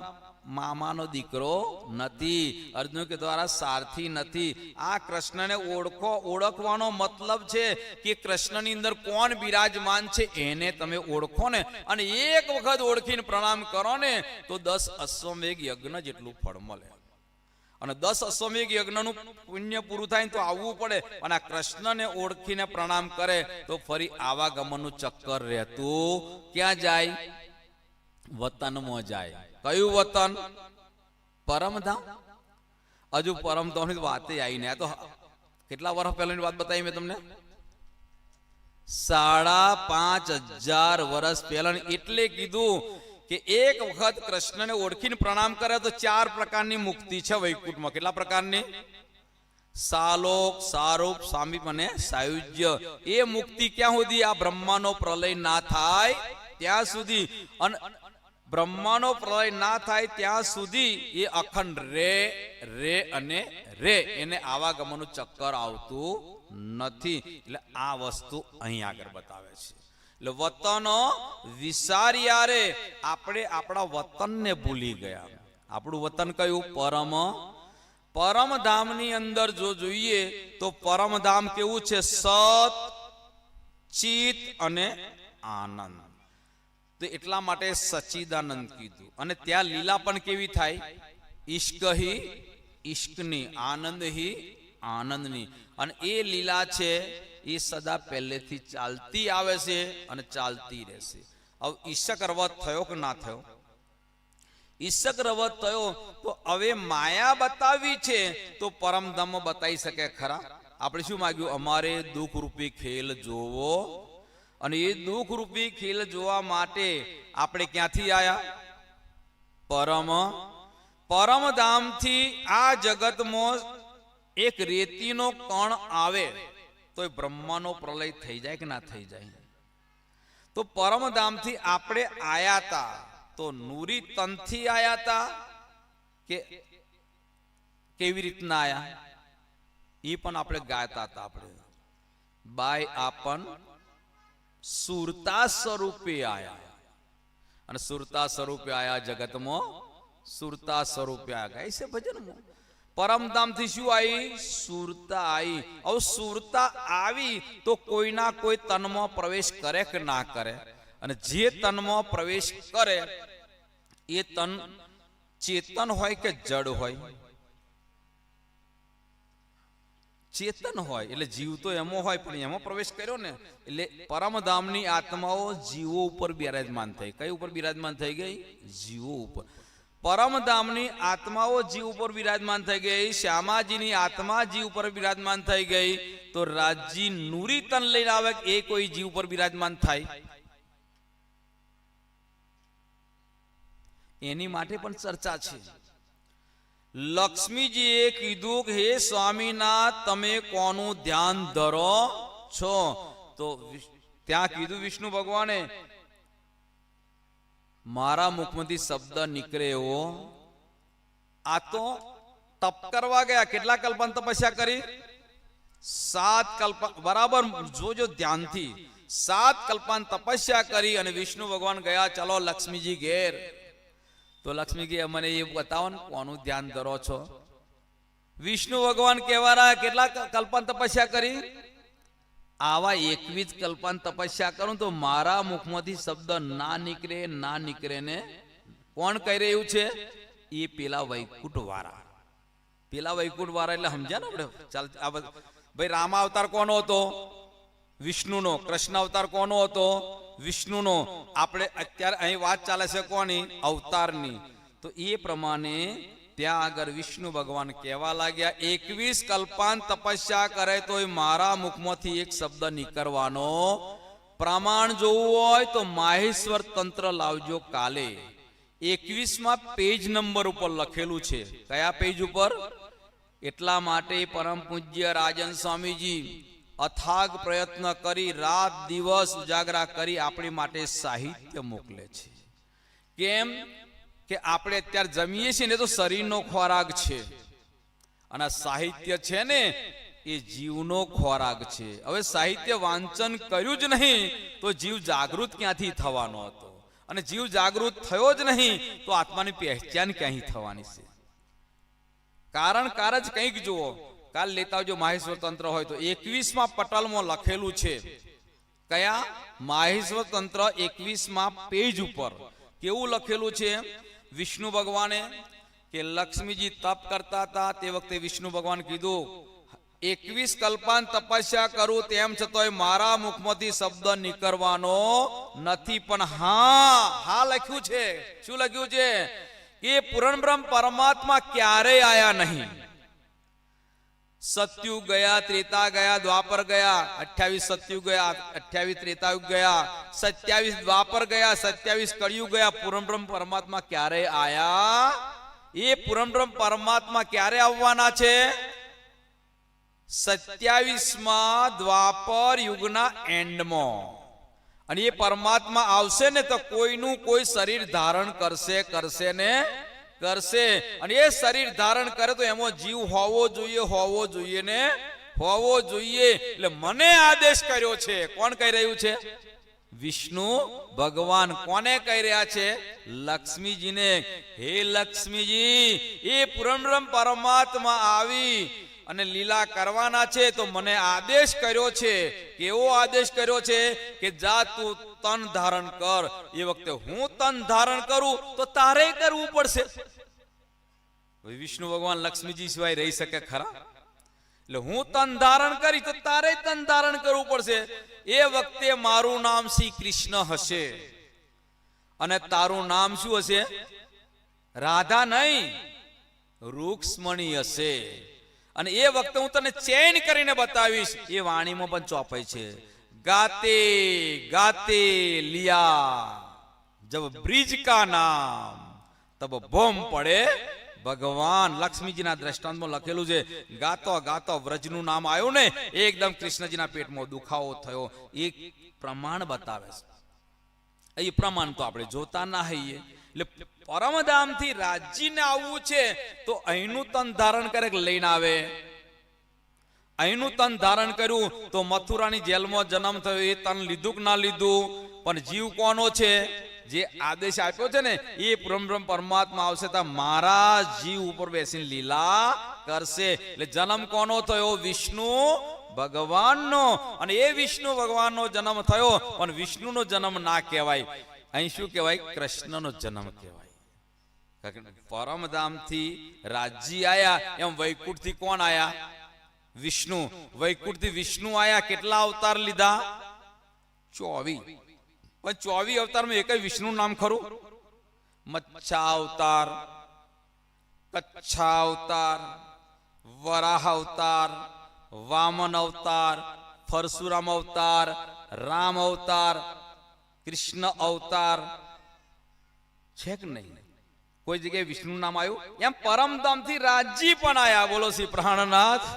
મામાનો દીકરો નથી, અર્જુન કે દ્વારા સારથી નથી. આ કૃષ્ણને ઓળખો. ઓળખવાનો મતલબ છે કે કૃષ્ણની અંદર કોણ બિરાજમાન છે એને તમે ઓળખો ને, અને એક વખત ઓળખીને પ્રણામ કરો ને તો 10 અશ્વમેઘ યજ્ઞ જેટલું ફળ મળે. અને 10 અશ્વમેઘ યજ્ઞનું પુણ્ય પૂરું થાય તો આવવું પડે, અને આ કૃષ્ણને ઓળખીને પ્રણામ કરે તો ફરી આવાગમનનું ચક્કર રહેતું ક્યાં જાય? વતનમાં જાય. કયું વતન? પરમધામ. હજુ પરમધામની વાતે આવી ને. આ તો કેટલા વર્ષ પહેલાની વાત બતાવી મેં તમને? 5,500 વર્ષ પહેલા. એટલે કીધું કે એક વખત કૃષ્ણને ઓળખીને પ્રણામ કરે તો 4 પ્રકારની મુક્તિ છે વૈકુંઠમાં. કેટલા પ્રકારની? સાલોક, સારૂપ, સામીપ અને સાયુજ્ય. એ મુક્તિ ક્યાં સુધી? આ બ્રહ્માનો પ્રલય ના થાય ત્યાં સુધી. અને બ્રહ્માનો પ્રલય ના થાય ત્યાં સુધી એ અખંડ રે રે અને રે, એને આવાગમનનું ચક્કર આવતું નથી. એટલે આ વસ્તુ અહીં આગળ બતાવે છે. એટલે વતનો વિસાર્યા રે, આપણે આપણા વતનને ભૂલી ગયા. આપણું વતન કયું? પરમધામની અંદર જો જોઈએ તો પરમધામ કેવું છે? સત, ચિત અને આનંદ. તો એટલા માટે સચ્ચિદાનંદ કીધું. અને ત્યાં લીલા પણ કેવી થાય? ઈશ્ક હી ઈશ્કની, આનંદ હી આનંદની. અને એ લીલા છે એ સદા પહેલેથી ચાલતી આવે છે અને ચાલતી રહેશે. હવે ઈશક રવત થયો કે ના થયો? ઈશક રવત થયો તો હવે માયા બતાવી છે તો પરમધામ બતાવી શકે ખરા? આપણે શું માગ્યું? અમારે દુઃખ રૂપી ખેલ જોવો. અને એ દુઃખ રૂપી ખેલ જોવા માટે આપણે ક્યાંથી આયા? પરમધામથી. આ જગતમાં એક રેતીનો કણ આવે તો એ બ્રહ્માનો પ્રલય થઈ જાય કે ના થઈ જાય? તો પરમધામથી આપણે આયા તા તો નૂરી તનથી આયા તા કે કેવી રીતના આયા? એ પણ આપણે ગાતા હતા. આપણે બાય આપન સુરતા સ્વરૂપે આયા. અને સુરતા સ્વરૂપે આયા જગતમાં, સુરતા સ્વરૂપે આયા. ગાય છે ભજનમાં. પરમધામથી શું આવી? સુરતા આવી. હવે સુરતા આવી તો કોઈના કોઈ તનમાં પ્રવેશ કરે કે ના કરે? અને જે તનમાં પ્રવેશ કરે એ તન ચેતન હોય કે જડ હોય? ચેતન હોય. એટલે જીવ તો એમાં હોય, પણ એમાં પ્રવેશ કર્યો ને એટલે પરમધામની આત્માઓ જીવો ઉપર બિરાજમાન થઈ. કઈ ઉપર બિરાજમાન થઈ ગઈ? જીવો ઉપર. પરમધામની આત્માઓ જીવ ઉપર બિરાજમાન થઈ ગઈ. શ્યામાજીની આત્મા જીવ ઉપર બિરાજમાન થઈ ગઈ. તો રાજજી નૂરી તન લઈને આવે એ કોઈ જીવ ઉપર બિરાજમાન થાય? એની માટે પણ ચર્ચા છે. લક્ષ્મીજીએ કીધું કે હે સ્વામીનાથ, તમે કોનું ધ્યાન ધરો છો? તો ત્યાં કીધું વિષ્ણુ ભગવાને, મારા મુખમાંથી શબ્દ નીકળે એવો. આ તો તપ કરવા ગયા. કેટલા કલ્પન તપસ્યા કરી? 7 કલ્પન. બરાબર જોજો ધ્યાનથી. 7 કલ્પન તપસ્યા કરી અને વિષ્ણુ ભગવાન ગયા ચલો લક્ષ્મીજી ઘેર. તો લક્ષ્મીજી મને એ બતાવો ને કોનું ધ્યાન ધરો છો? વિષ્ણુ ભગવાન કહેવાના કેટલા કલ્પન તપસ્યા કરી? આવા 21 કલ્પન તપસ્યા કરું તો મારા મુખમાંથી શબ્દ ના નીકળે ને કોણ કહી રહ્યું છે? એ પેલા વૈકુંઠ વાળા. પેલા વૈકુંઠ વાળા એટલે સમજ્યા ને આપણે? ચાલ ભાઈ, રામ અવતાર કોનો હતો? વિષ્ણુનો. કૃષ્ણ અવતાર કોનો હતો? વિષ્ણુનો. આપણે અત્યારે અહીં વાત ચાલે છે કોની? અવતારની. તો એ પ્રમાણે ત્યાં આગળ વિષ્ણુ ભગવાન કહેવા લાગ્યા 21 કલ્પાન તપસ્યા કરે તો મારા મુખમાંથી એક શબ્દ નીકળવાનો. પ્રમાણ જોવું હોય તો માહેશ્વર તંત્ર લાવજો કાલે. 21માં પેજ નંબર ઉપર લખેલું છે. કયા પેજ ઉપર? એટલા માટે પરમ પૂજ્ય રાજન સ્વામીજી અથાગ પ્રયત્ન કરી રાત દિવસ ઉજાગરા કરી આપણી માટે સાહિત્ય મોકલે છે. કેમ કે આપણે અત્યારે જમીએ છીએ ને તો શરીરનો ખોરાક છે, અને સાહિત્ય છે ને એ જીવનો ખોરાક છે. હવે સાહિત્ય વાંચન કર્યું જ નહીં તો જીવ જાગૃત ક્યાંથી થવાનો હતો? અને જીવ જાગૃત થયો જ નહીં તો આત્માની પહેચાન ક્યાંથી થવાની છે? કારણ જ કંઈક જુઓ. કાલ લેતા આવજો માહેશ્વર તંત્ર હોય તો 21માં પટલમાં લખેલું છે. કયા? માહેશ્વર તંત્ર 21માં પેજ ઉપર કેવું લખેલું છે? વિષ્ણુ ભગવાને કે લક્ષ્મીજી તપ કરતા હતા તે વખતે વિષ્ણુ ભગવાન કીધું 21 કલ્પાન તપસ્યા કરું તેમ છતાંય મારા મુખમાંથી શબ્દ નીકળવાનો નથી, પણ હા લખ્યું છે. શું લખ્યું છે? કે પૂર્ણ બ્રહ્મ પરમાત્મા ક્યારેય આયા નહીં. સતયુગ ગયા, ત્રેતા ગયા, દ્વાપર ગયા, 28 સતયુગ ગયા, 28 ત્રેતાયુગ ગયા, 27 દ્વાપર ગયા, 27 કળિયુગ ગયા. પૂર્ણ બ્રહ્મ પરમાત્મા ક્યારે આયા? એ પૂર્ણ બ્રહ્મ પરમાત્મા ક્યારે આવવાના છે? 27માં દ્વાપર યુગના એન્ડમાં. અને એ પરમાત્મા આવશે ને તો કોઈનું કોઈ શરીર ધારણ કરશે ને કરશે. અને એ શરીર ધારણ કરે તો એમાં જીવ હોવો જોઈએ ને હોવો જોઈએ. એટલે મને આદેશ કર્યો છે. કોણ કહી રહ્યું છે? વિષ્ણુ ભગવાન. કોને કહી રહ્યા છે? લક્ષ્મીજીને. હે લક્ષ્મીજી, એ પૂર્ણ બ્રહ્મ પરમાત્મા આવી અને લીલા કરવાના છે તો મને આદેશ કર્યો છે. કેવો આદેશ કર્યો છે? કે જા તું તન ધારણ કર. એ વખતે હું તન ધારણ કરું તો તારે કરવું પડશે. વિષ્ણુ ભગવાન લક્ષ્મીજી સિવાય રહી શકે ખરા? એટલે હું તન ધારણ કરી તો તારે તન ધારણ કરવું પડશે. એ વખતે મારું નામ શ્રી કૃષ્ણ હશે અને તારું નામ શું હશે? રાધા નહીં, રૂક્ષ્મણી હશે. અને એ વખતે હું તને ચેન્જ કરીને બતાવીશ. એ વાણીમાં પણ ચોપાય છે, ગાતે ગાતે લિયા જબ બ્રિજ કા નામ તબ બોમ પડે ભગવાન. લક્ષ્મીજીના દ્રષ્ટાંતમાં લખેલું છે, ગાતો ગાતો વ્રજનું નામ આવ્યું ને એકદમ કૃષ્ણજીના પેટમાં દુખાવો થયો. એ પ્રમાણ બતાવે છે. એ પ્રમાણ તો આપણે જોતા ના હોઈએ. એટલે પરમધામથી રાજ્યને આવવું છે તો અહીંનું તન ધારણ કરે લઈને આવે. અહીંનું તન ધારણ કર્યું તો મથુરાની જેલમાં જન્મ થયો. એ તન લીધું કે ના લીધું? પણ જીવ કોનો છે? જે આદેશ આપ્યો છે ને એ બ્રહ્મ પરમાત્મા આવશે તો મારા જીવ ઉપર બેસીને લીલા કરશે. એટલે જન્મ કોનો થયો? વિષ્ણુ ભગવાનનો. અને એ વિષ્ણુ ભગવાનનો જન્મ થયો, પણ વિષ્ણુનો જન્મ ના કહેવાય. અહીં શું કહેવાય? કૃષ્ણનો જન્મ કહેવાય. પરમધામથી રાજ્ય આયા એમ વૈકુંઠથી કોણ આયા? વિષ્ણુ. વૈકુંઠથી વિષ્ણુ આયા. કેટલા અવતાર લીધા? 24. પણ 24 અવતારમાં એક વિષ્ણુ નામ ખરું? મચ્છા અવતાર, કચ્છા અવતાર, વરાહ અવતાર, વામન અવતાર, પરશુરામ અવતાર, રામ અવતાર, કૃષ્ણ અવતાર છે કે નહીં? કોઈ જગ્યાએ વિષ્ણુ નામ આવ્યું? એમ પરમધામથી રાજ્ય પણ આયા. બોલો શ્રી પ્રાણનાથ.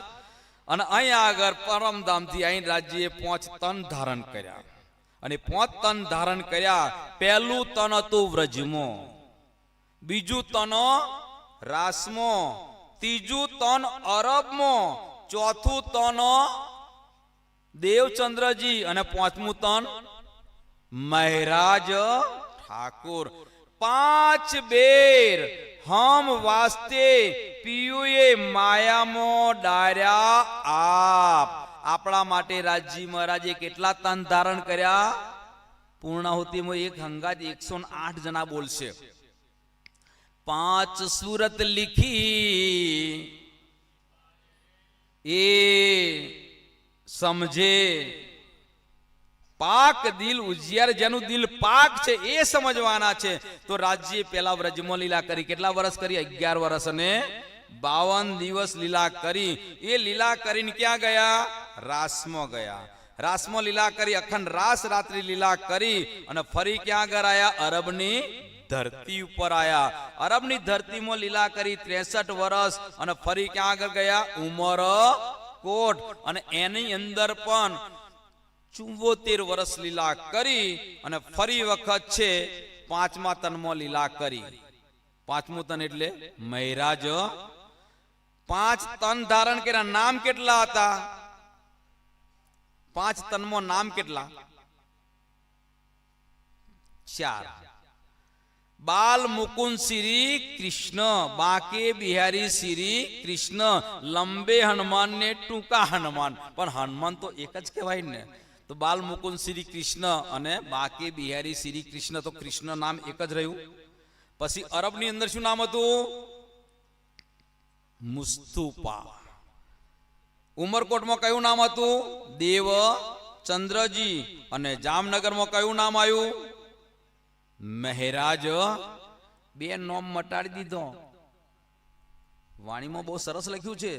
અને અહીંયા આગળ પરમધામથી અહીં રાજ્યએ 5 તન ધારણ કર્યા. અને 5 તન ધારણ કર્યા. પહેલું તન હતું વ્રજમાં, બીજું તન રાસમાં, ત્રીજું તન અરબમાં, ચોથું તન દેવચંદ્રજી અને 5મું તન મહારાજ ઠાकुर. 5 બેર હમ વાસ્તે પિયુએ માયામાં ડાર્યા આપ. આપણા માટે રાજી મહારાજે કેટલા તન ધારણ કર્યા? પૂર્ણાહુતિમાં એક હંગાત 108 જણા બોલશે. 5 સુરત લીખી એ સમજે પાક દિલ ઉજિયાર. જેનું દિલ પાક છે એ સમજવાના છે. તો રાજ્ય પેલા વ્રજમાં લીલા કરી. કેટલા વર્ષ કરી? 11 વર્ષ અને 52 દિવસ લીલા કરી. એ લીલા કરીને ક્યાં ગયા? રાસમાં ગયા. રાસમાં લીલા કરી, અખંડ રાસ રાત્રિ લીલા કરી અને ફરી ક્યાં આગળ આયા? અરબની ધરતી ઉપર આયા. અરબની ધરતીમાં લીલા કરી 63 વર્ષ અને ફરી ક્યાં આગળ ગયા? ઉમરકોટ. અને એની અંદર પણ 74 વર્ષ લીલા કરી અને ફરી વખત છે 5મા તનમાં લીલા કરી. 5મું તન એટલે મહારાજ. 5 તન ધારણ કર્યા. નામ કેટલા હતા? 5 તનમાં નામ કેટલા? 4. બાલ મુકુંદ શ્રી કૃષ્ણ, બાકે બિહારી શ્રી કૃષ્ણ, લંબે હનુમાન ને ટૂંકા હનુમાન. પણ હનુમાન તો એક જ કહેવાય ને. તો બાલ મુકુંદ શ્રી કૃષ્ણ અને બાકે બિહારી શ્રી કૃષ્ણ. તો કૃષ્ણ નામ એક જ રહ્યું. પછી અરબ ની અંદર શું નામ હતું? મુસ્તુપા. ઉમરકોટમાં કયું નામ હતું? દેવ ચંદ્રજી. અને જામનગરમાં કયું નામ આવ્યું? મહેરાજ. બે નામ મટાડી દીધો. વાણીમાં બહુ સરસ લખ્યું છે.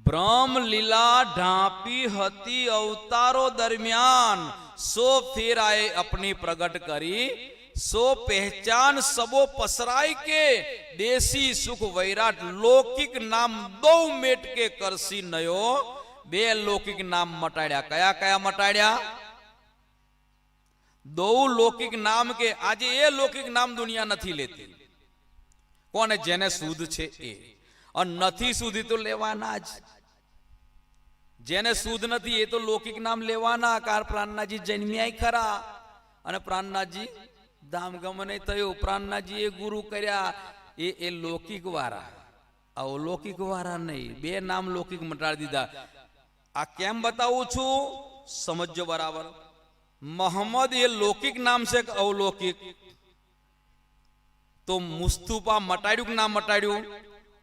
બ્રહ્મ લીલા ઢાંપી હતી અવતારો દરમિયાન, સો ફેર આए अपनी प्रगट करी, सो पहचान सबो पसराय के, देसी सुख वैराट लौकिक नाम दो मेट के करसी नयो. બે લૌકિક નામ મટાડ્યા. કયા કયા મટાડ્યા? દો લૌકિક નામ કે આજે એ લૌકિક નામ દુનિયા નથી લેતી. કોને? જેને શુદ્ધ છે એ. અને નથી સુધી તો લેવાના જ. જેને શુદ્ધ નથી એ તો લૌકિક નામ લેવાના. કાર પ્રાણનાજી જન્મ્યા ખરા અને પ્રાણનાજી ધામ ગમન થયું. પ્રાણનાજી એ ગુરુ કર્યા. એ લૌકિક વાળા, અલૌકિક વાળા નહીં. બે નામ લૌકિક મટાડી દીધા. આ કેમ બતાવું છું? સમજો બરાબર. મોહમ્મદ એ લૌકિક નામ છે કે અવલૌકિક? તો મુસ્તુપા મટાડ્યું કે ના મટાડ્યું?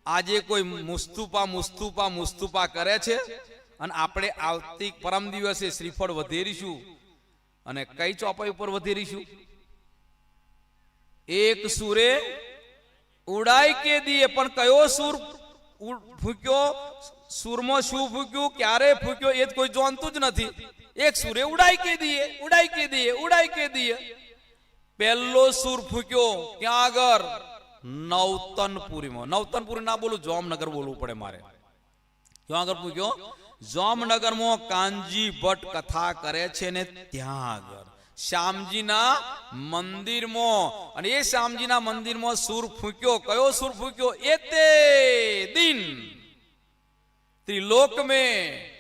આજે કોઈ મુસ્તુપા મુસ્તુપા મુસ્તુપા કરે છે. અને આપણે આવતી પરમ દિવસે શ્રીફળ વધેરીશું. અને કઈ ચોપાઈ ઉપર વધેરીશું? એક સૂરે ઉડાઈ કે દીએ. પણ કયો સૂર ફૂક્યો? સૂરમાં શું ફૂક્યું, ક્યારે ફૂક્યો એ કોઈ જાણતું જ નથી. એક સૂરે ઉડાઈ કે દીએ, ઉડાઈ કે દીએ, ઉડાઈ કે દીએ. પહેલો સૂર ફૂક્યો ક્યાં આગળ? નવતનપુરીમાં. નવતનપુરી ના બોલું, જામનગર બોલવું પડે મારે. ક્યાં આગળ ફૂક્યો? જામનગરમાં કાનજી ભટ્ટ કથા કરે છે ને ત્યાં આગળ શ્યામજીના મંદિરમાં. અને એ શ્યામજીના મંદિરમાં સૂર ફૂક્યો. કયો સૂર ફૂક્યો? એતે દિન त्रिलोक में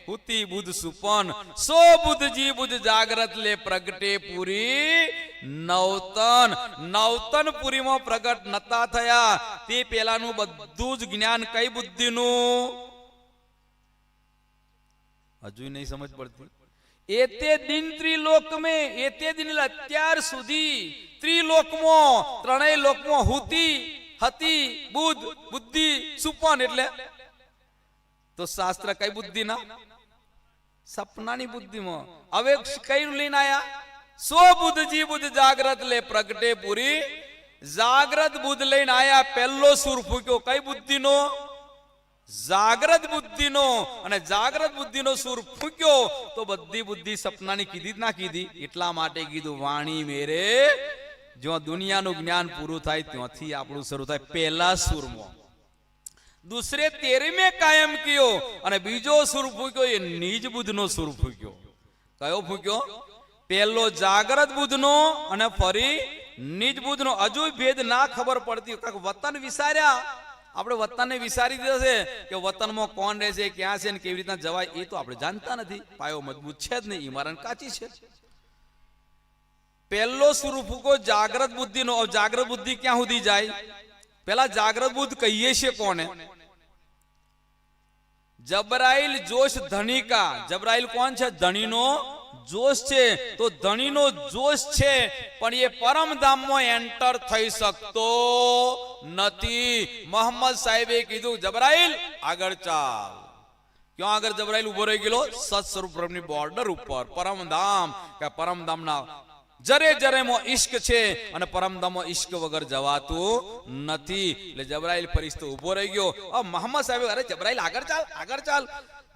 हुती बुध सुपन, सो बुध जी बुध जागृत ले प्रगटे पुरी नवतन. नवतनपुरी में प्रगट नता थया. ते पेलानु बधुं ज ज्ञान कई बुद्धिનું? हजू नहीं समझ पड़ती. एते दिन त्रिलोक में, एते दिन અત્યાર સુધી ત્રિલોકમાં, ત્રણેય લોકમાં હુતી હતી બુદ્ધ બુદ્ધિ સુપન. એટલે તો શાસ્ત્ર કઈ બુદ્ધિ ના? સપનાની બુદ્ધિમાં. હવે કઈ લઈને આયા? સો બુદ્ધજી બુદ્ધ જાગ્રત લે પ્રગટે પુરી. જાગ્રત બુદ્ધ લઈને આયા. પહેલો સૂર ફૂક્યો કઈ બુદ્ધિનો? જાગ્રત બુદ્ધિનો. અને જાગ્રત બુદ્ધિનો સૂર ફૂક્યો તો બધી બુદ્ધિ સપનાની કીધી જ ના કીધી? એટલા માટે કીધું વાણી મેરે. જો દુનિયાનું જ્ઞાન પૂરું થાય ત્યાંથી આપણું શરૂ થાય પહેલા સૂરમાં. दूसरे तेरे में कायम कियो. અને બીજો સુર ફૂક્યો એ નિજ બુદ્ધનો સુર ફૂક્યો. કયો ફૂક્યો? પહેલો જાગ્રત બુદ્ધનો અને ફરી નિજ બુદ્ધનો. હજુ ભેદ ના ખબર પડતી. વતન વિચાર્યા આપણે, વતનને વિચારી દીધો છે કે વતનમાં કોણ રહે છે, ક્યાં છે ને કેવી રીતના જવાય એ તો આપણે જાણતા નથી. પાયો મજબૂત છે જ નહીં, ઈમારત કાચી છે. પહેલો સુર ફૂકો જાગ્રત બુદ્ધિનો. જાગ્રત બુદ્ધિ ક્યાં સુધી જાય? પેલા જાગ્રત બુદ્ધ કહીએ છે કોને? જબરાઈલ જોશ ધણી કા. જબરાઈલ કોણ છે? ધણીનો જોશ છે. તો ધણીનો જોશ છે પણ એ પરમધામમાં એન્ટર થઈ શકતો નથી. મોહમ્મદ સાહેબે કીધું જબરાઈલ આગળ ચાલ. ક્યાં આગળ જબરાઈલ ઉભો રહી ગયેલો? સત સ્વરૂપની બોર્ડર ઉપર પરમધામ. કે પરમધામના જરે જરે મો ઇશ્ક છે અને પરમધામમાં ઇશ્ક વગર જવાતું નથી. એટલે જબરાઈલ ફરિશ્તો ઉભો રહી ગયો. મોહમ્મદ સાહેબ અરે જબરાઈલ આગળ ચાલ, આગળ ચાલ.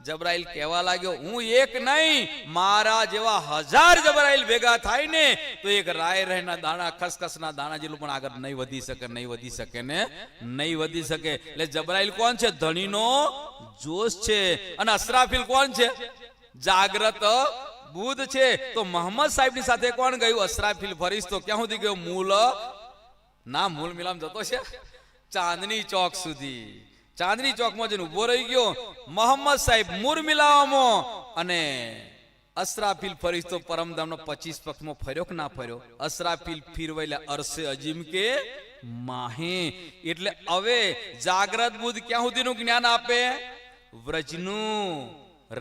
જબરાઈલ કહેવા લાગ્યો હું એક નહીં, મારા જેવા 1000 જબરાઈલ ભેગા થાય ને તો એક રાય રહેના દાણા, ખસખસના દાણા જેટલું પણ આગળ નહીં વધી શકે, નહીં વધી શકે ને નહીં વધી શકે. એટલે જબરાઈલ કોણ છે? ધણીનો જોશ છે. અને અસરાફીલ કોણ છે? જાગ્રત બુદ્ધ છે. તો મોહમ્મદ સાહેબ ની સાથે કોણ ગયું? અસરાફીલ ફરિશ્તો. ક્યાં સુધી ગયો? મૂલ ના મૂલ મિલામ જતો છે ચાંદની ચોક સુધી. ચાંદની ચોકમાં જઈને ઉભો રહી ગયો મોહમ્મદ સાહેબ મૂર મિલાવામાં. અને અસરાફીલ ફરિશ્તો પરમધામનો 25 પક્ષમાં ફર્યો કે ના ફર્યો? અસરાફીલ ફીરવાયેલા અરસે અજીમ કે માહે. એટલે હવે જાગ્રત બુદ્ધ ક્યાં સુધીનું જ્ઞાન આપે? વ્રજનું,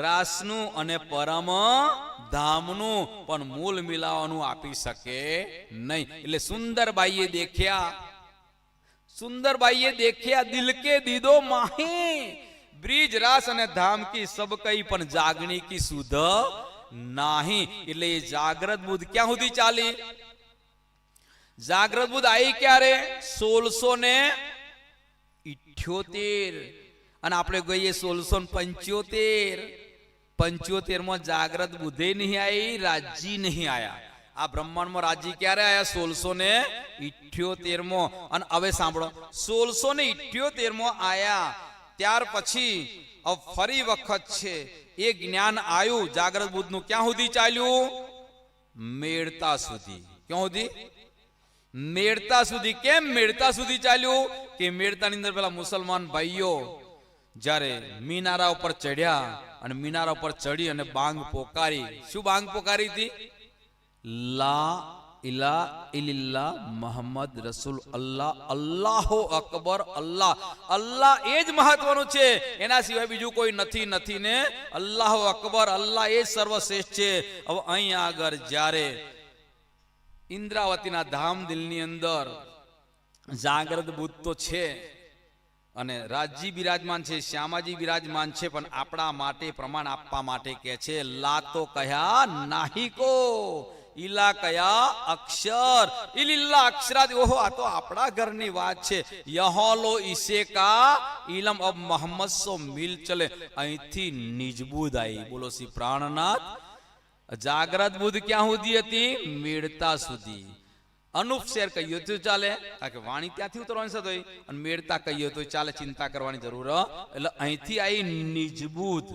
રાસનું અને પરમ ધામનું, પણ મૂળ મિલાવાનું આપી શકે નહીં. એટલે સુંદરબાઈએ દેખ્યા सुंदरबाईए देख्या दिल के दीदो माही ब्रिज रास अने धाम की सब कई पण जागणी की सुध नाही એટલે એ જાગ્રત બુદ્ધ ક્યાં સુધી ચાલી જાગ્રત બુદ્ધ આવી ક્યારે 1678 અને આપણે કહીએ 1675 માં જાગ્રત બુદ્ધે નહીં આવી રાજી નહીં આયા આ બ્રહ્માંડ માં રાજી ક્યારે આયા 1678 માં અને હવે સાંભળો 1678 માં આયા ત્યાર પછી ફરી વખત છે એ જ્ઞાન આયુ જાગ્રત બુદ્ધ નું ક્યાં સુધી ચાલ્યું મેળતા સુધી ક્યાં સુધી મેળતા સુધી કેમ મેળતા સુધી ચાલ્યું કે મેળતા ની અંદર પેલા મુસલમાન ભાઈઓ જ્યારે મિનારા ઉપર ચડ્યા અને મિનારા ઉપર ચડી અને બાંગ પોકારી શું બાંગ પોકારી હતી લા ઇલા ઇલ્લા મોહમ્મદ રસૂલ અલ્લાહ અલ્લાહુ અકબર અલ્લાહ અલ્લાહ એ જ મહત્વનું છે એના સિવાય બીજું કોઈ નથી નથી ને અલ્લાહુ અકબર અલ્લાહ એ સર્વશ્રેષ્ઠ છે હવે અહીં આગળ જ્યારે ઇન્દ્રાવતીના ધામ દિલની અંદર જાગ્રત બુદ્ધ તો છે અને રાજજી બિરાજમાન છે શ્યામાજી બિરાજમાન છે પણ આપણા માટે પ્રમાણ આપવા માટે કે છે લા તો કહ્યા નાહિકો ઈલા કયા અક્ષર ઇલિલ્લા અક્ષરાદ ઓહો આ તો આપણા ઘરની વાત છે યહોલો ઈસે કા ઇલમ અબ મોહમ્મદ સો મિલ ચલે અહીંથી નિજબુદ આવી બોલો શ્રી પ્રાણનાથ જાગ્રત બુદ્ધ ક્યાં સુધી હતી મેળતા સુધી અનુપ શેર કહીએ તો ચાલે કારણ કે વાણી ત્યાંથી ઉતરવાની સાથે હોય અને મેળતા કહીએ તો ચાલે ચિંતા કરવાની જરૂર એટલે અહીંથી આવી નિજબુદ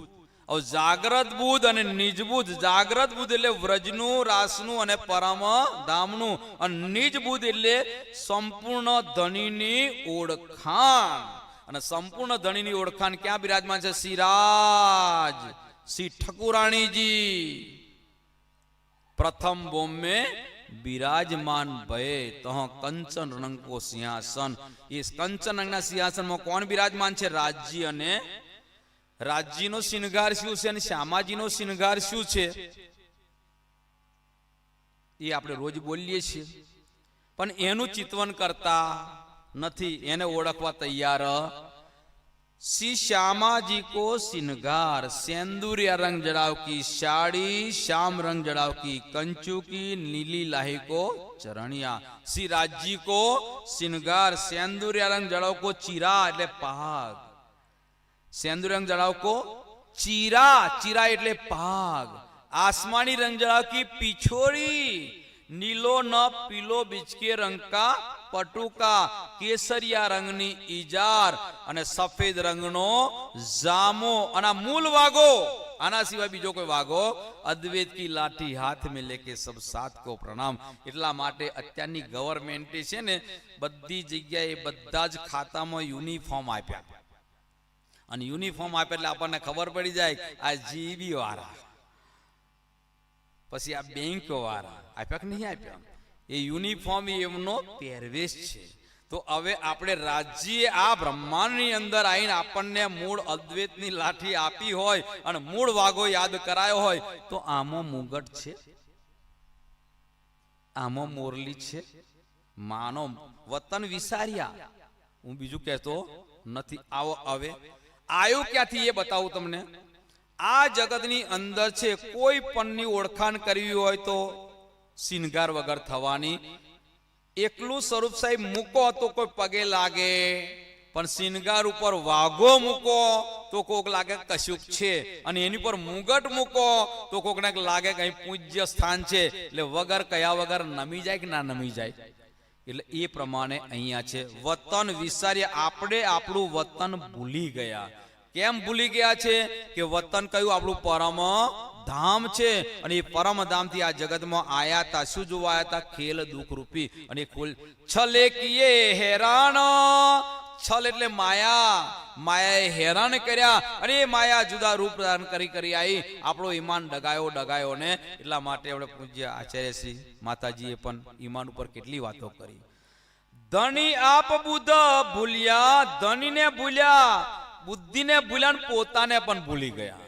જાગ્રત બુદ્ધ અને નિજબુદ્ધ જાગ્રત બુદ્ધ એટલે વ્રજનું રાસનું અને પરમ ધામનું અને નિજ બુદ્ધ એટલે સંપૂર્ણ ધણીની ઓળખાણ અને સંપૂર્ણ ધણીની ઓળખાણ ક્યાં બિરાજમાન છે સિરાજ શ્રી ઠકુરાણીજી પ્રથમ બોમ્બે બિરાજમાન ભય તો કંચન રંગ કો સિંહાસન એ કંચન રંગના સિંહાસનમાં કોણ બિરાજમાન છે રાજ્ય અને રાજ્યનો શિંગાર શું છે અને શ્યામાજીનો શિંગાર શું છે એ આપણે રોજ બોલીએ છીએ પણ એનું ચિંતન કરતા નથી એને ઓળખવા તૈયાર श्री श्यामा जी को सिंगार सेंदूरिया रंग जड़ाव की साड़ी श्याम रंग जड़ाव की कंचू की नीली लाही को चरणिया श्री राजी को सिंगार सेंदूरिया रंग जड़ाव को चीरा એટલે પાગ सेंदूर रंग जड़ाव को चीरा चीरा એટલે पाग आसमानी रंग जड़ाव की पिछोड़ी नीलो न पीलो बीच के रंग का पटुका केसरिया रंगनी इजार અને સફેદ રંગનો જામો અને મૂળ વાગો આના સિવાય બીજો કોઈ વાગો અદ્વૈત કી લાઠી હાથ में लेके सब साथ को प्रणाम એટલા માટે અત્યારની ગવર્નમેન્ટ છે ને બધી જગ્યાએ બધા જ ખાતામાં યુનિફોર્મ આપ્યા અને યુનિફોર્મ આપ્યા એટલે આપણને ખબર પડી જાય આ જીબી વાળા પછી આ બેંક વાળા આપ્યા કે નહીં આપ્યા એ યુનિફોર્મ એમનો પહેરવેશ છે તો હવે આપણે રાજ્ય આ બ્રહ્માંડની અંદર આવીને આપણને મૂળ અદ્વૈતની લાઠી આપી હોય અને મૂળ વાગો યાદ કરાયો હોય તો આમાં મુગટ છે આમાં મોરલી છે માનો વતન વિસાર્યા હું બીજું કહેતો નથી આવો હવે આયો ક્યાંથી એ બતાવું તમને આ જગતની અંદર છે કોઈ પણની ઓળખાણ કરવી હોય તો શિંગાર વગર થવાની એકલું સ્વરૂપ સાહેબ મૂકો તો કોઈ પગે લાગે પણ શિંગાર ઉપર વાઘો મૂકો તો કોક લાગે કશુંક છે અને એની પર મુગટ મૂકો તો કોકને લાગે કઈ પૂજ્ય સ્થાન છે એટલે વગર કયા વગર નમી જાય કે ના નમી જાય એટલે એ પ્રમાણે અહીંયા છે વતન વિસાર્ય આપણે આપણું વતન ભૂલી ગયા કેમ ભૂલી ગયા છે કે વતન કયું આપણું પરમ ધામ છે અને એ પરમ ધામ થી આ જગતમાં આયા તા શું જોવા આયા તા ખેલ દુઃખ રૂપી અને છલે કીએ હેરાન છલ એટલે માયા માયાએ હેરાન કર્યા અને એ માયા જુદા રૂપ ધારણ કરી કરી આવી આપણો ઈમાન ડગાયો ને એટલા માટે આપણે પૂજ્ય આચાર્ય શ્રી માતાજીએ પણ ઈમાન ઉપર કેટલી વાતો કરી ધણી આપ બુદ્ધ ભૂલ્યા ધણીને ભૂલ્યા બુદ્ધિને ભૂલ્યા પોતાને પણ ભૂલી ગયા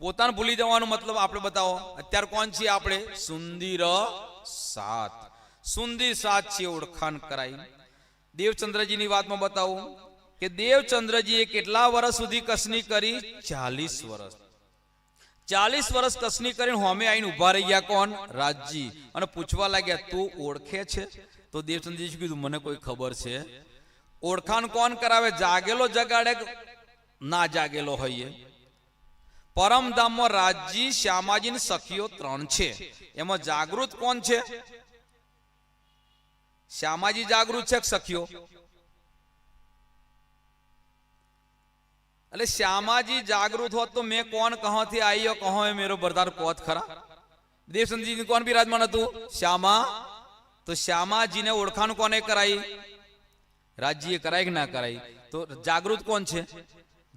પોતાને ભૂલી જવાનો મતલબ આપણે બતાવો અત્યારે કોણ છીએ આપણે સુંદર સાત છે ઓળખાણ કરાઈ દેવચંદ્રજીની વાતમાં બતાવું કે દેવચંદ્રજીએ કેટલા વર્ષ સુધી કસની કરી? 40 વર્ષ. 40 વર્ષ કસની કરીને હોમે આવીને ઉભા રહી ગયા કોણ? રાજજી. અને પૂછવા લાગ્યા તું ઓળખે છે? તો દેવચંદ્રજી શું કીધું? મને કોઈ ખબર છે? ઓળખાણ કોણ કરાવે? જાગેલો જગાડે ના જાગેલો હોઈએ? પરમધામમાં રાજજી, શ્યામાજી ને સખીઓ 3 છે. એમાં જાગૃત કોણ છે? શ્યામાજી જાગૃત છે કે સખીઓ? એટલે શ્યામાજી જાગૃત હોત તો મેં કોણ કહો થી આઈયો કહો એ મેરો બરદાર કોત ખરા. દેવચંદ્રજી કોણ બિરાજમાન હતું? શ્યામા. તો શ્યામાજીને ઓળખાણ કોને કરાઈ? રાજ્યએ કરાઈ કે ના કરાઈ? તો જાગૃત કોણ છે?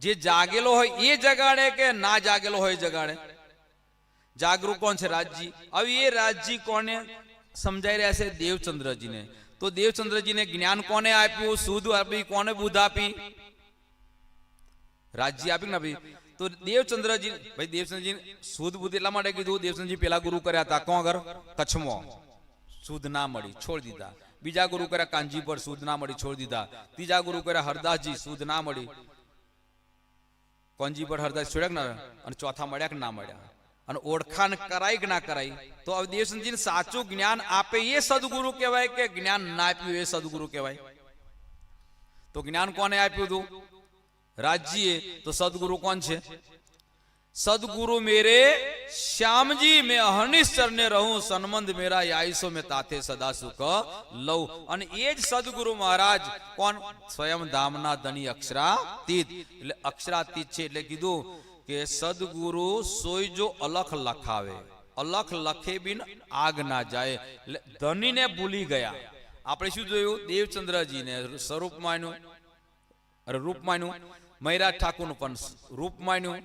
જે જાગેલો હોય એ જગાડે કે ના જાગેલો હોય જગાડે? જાગૃત કોણ છે? રાજજી. હવે એ રાજજી કોને સમજાઈ રહ્યા છે? દેવચંદ્રજીને. તો દેવચંદ્રજીને જ્ઞાન કોને આપ્યું? શુદ્ધ આપી. કોને બુદ્ધ આપી? રાજજી આપી ને ભાઈ. તો દેવચંદ્રજી ભાઈ દેવચંદ્રજી શુદ્ધ બુદ્ધ એટલા માટે કીધું. દેવચંદ્રજી પેલા ગુરુ કર્યા હતા કોણ આગળ? કચ્છમાં. શુદ્ધ ના મળી છોડી દીધા. બીજા ગુરુ કર્યા કાંજી પર, શુદ્ધ ના મળી છોડી દીધા. ત્રીજા ગુરુ કર્યા હરદાસજી, શુદ્ધ ના મળી કોંજી પર હરદાસ છોડ્યા ના. અને ચોથા મળ્યા કે ના મળ્યા? અને ઓળખાણ કરાઈ કે ના કરાઈ? તો હવે દેવચંદ્રજીને સાચું જ્ઞાન આપે એ સદગુરુ કહેવાય કે જ્ઞાન ના આપ્યું એ સદગુરુ કહેવાય? તો જ્ઞાન કોને આપ્યું હતું? રાજજીએ. તો સદગુરુ કોણ છે? સદગુરુ મેરે શ્યામજી, મેં અહનિશ્ચર ને રહું, સન્મંદ મેરા આઈસો મેં તાતે સદા સુખ લઉં. અને એ જ સદગુરુ મહારાજ કોણ? સ્વયં ધામના ધણી અક્ષરાતીત. એટલે અક્ષરાતીત છે એટલે કીધું કે સદગુરુ સોય જો અલખ લખાવે, અલખ લખે બિન આગ ના જાય. એટલે ધણીને ભૂલી ગયા. આપણે શું જોયું? દેવચંદ્રજીને સ્વરૂપ માન્યું, રૂપ માન્યું. મૈરાજ ઠાકુરનું પણ રૂપ માન્યું.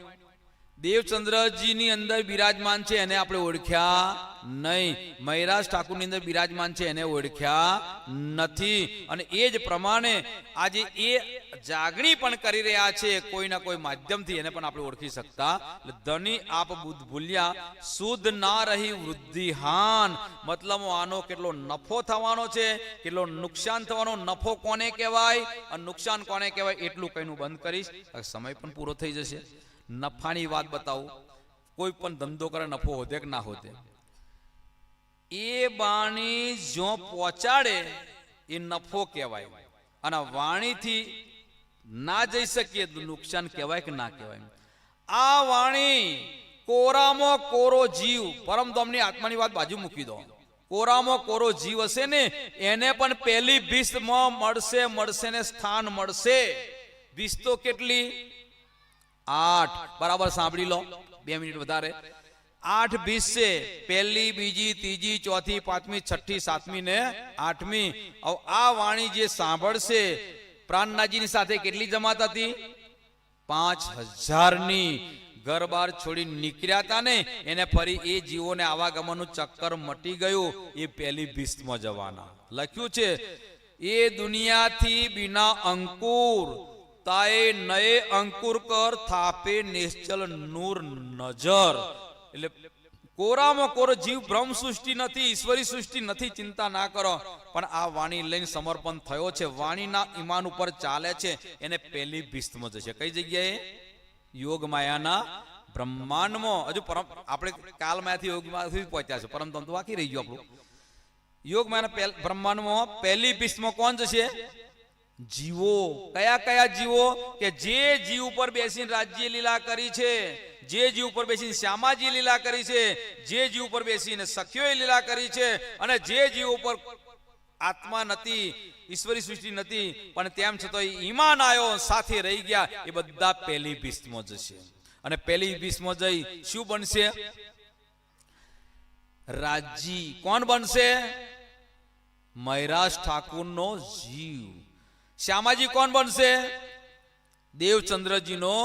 દેવચંદ્રજીની અંદર બિરાજમાન છે એને આપણે ઓળખ્યા નહીં. મૈરાજ ઠાકુરની અંદર બિરાજમાન છે એને ઓળખ્યા નથી. અને એ જ પ્રમાણે આજે એ જાગણી પણ કરી રહ્યા છે કોઈના કોઈ માધ્યમથી, એને પણ આપણે ઓળખી શકતા. ધની આપ બુદ્ધ ભૂલ્યા, શુદ્ધ ના રહી વૃદ્ધિહાન. મતલબ આનો કેટલો નફો થવાનો છે, કેટલો નુકસાન થવાનો. નફો કોને કહેવાય અને નુકસાન કોને કહેવાય એટલું કઈનું બંધ કરીશ. સમય પણ પૂરો થઈ જશે. નફાની વાત બતાવું. કોઈ પણ ધંધો કરે નફો હોતે કે ના હોતે, એ વાણી જો પહોંચાડે એ નફો કહેવાય. અને વાણીથી ના જઈ શકીએ તો નુકસાન કહેવાય કે ના કહેવાય? આ વાણી કોરામાં કોરો જીવ, પરમધામની આત્માની વાત બાજુ મૂકી દો. કોરામાં કોરો જીવ હશે ને એને પણ પહેલી ભીસ્તમાં મળશે ને સ્થાન મળશે. ભીસ્તો કેટલી? 8. બરાબર સાંભળી લો, 2 મિનિટ વધારે. 8 ભીસ છે. પહેલી, બીજી, ત્રીજી, ચોથી, પાંચમી, છઠ્ઠી, સાતમી ને આઠમી. આ વાણી જે સાંભળશે, પ્રાણનાથજીની સાથે કેટલી જમાત હતી? 5000ની. ઘર બાર છોડી નીકળ્યા હતા ને એને ફરી એ જીવોને આવાગમનનું ચક્કર મટી ગયું. એ પહેલી ભીસમાં જવાના. લખ્યું છે એ દુનિયાથી બિના અંકુર તાએ નયે અંકુર કર, થાપે નિશ્ચલ નૂર નજર. એટલે કોરામાં કોરો જીવ બ્રહ્મ સૃષ્ટિ નથી, ઈશ્વરી સૃષ્ટિ નથી, ચિંતા ના કરો. પણ આ વાણી લઈને સમર્પણ થયો છે, વાણીના ઈમાન ઉપર ચાલે છે, એને પહેલી ભીસ્તમાં જશે. કઈ જગ્યાએ? યોગ માયાના બ્રહ્માંડમાં. હજુ આપણે કાલ માયાથી યોગ માયાથી પહોંચ્યા છે, પરમ તો બાકી રહી ગયું આપણું. યોગ માયાના બ્રહ્માંડમાં પહેલી ભીસ્તમાં કોણ જશે? જીવો. કયા કયા જીવો? કે જે જીવ ઉપર બેસીને રાજ્ય લીલા કરી છે, જે જીવ ઉપર બેસીને શ્યામાજી લીલા કરી છે, જે જીવ ઉપર બેસીને સખીઓએ લીલા કરી છે, અને જે જીવ ઉપર આત્મા નથી, ઈશ્વરી સૃષ્ટિ નથી, પણ તેમ છતાં ઈમાન આવ્યો, સાથે રહી ગયા, એ બધા પહેલી ભીસ્તમાં જશે. અને પહેલી ભીસ્તમાં જઈ શું બનશે? રાજજી. કોણ બનશે? મૈરાજ ઠાકુરનો જીવ. શ્યામાજી કોણ બનશે? દેવચંદ્રજીનો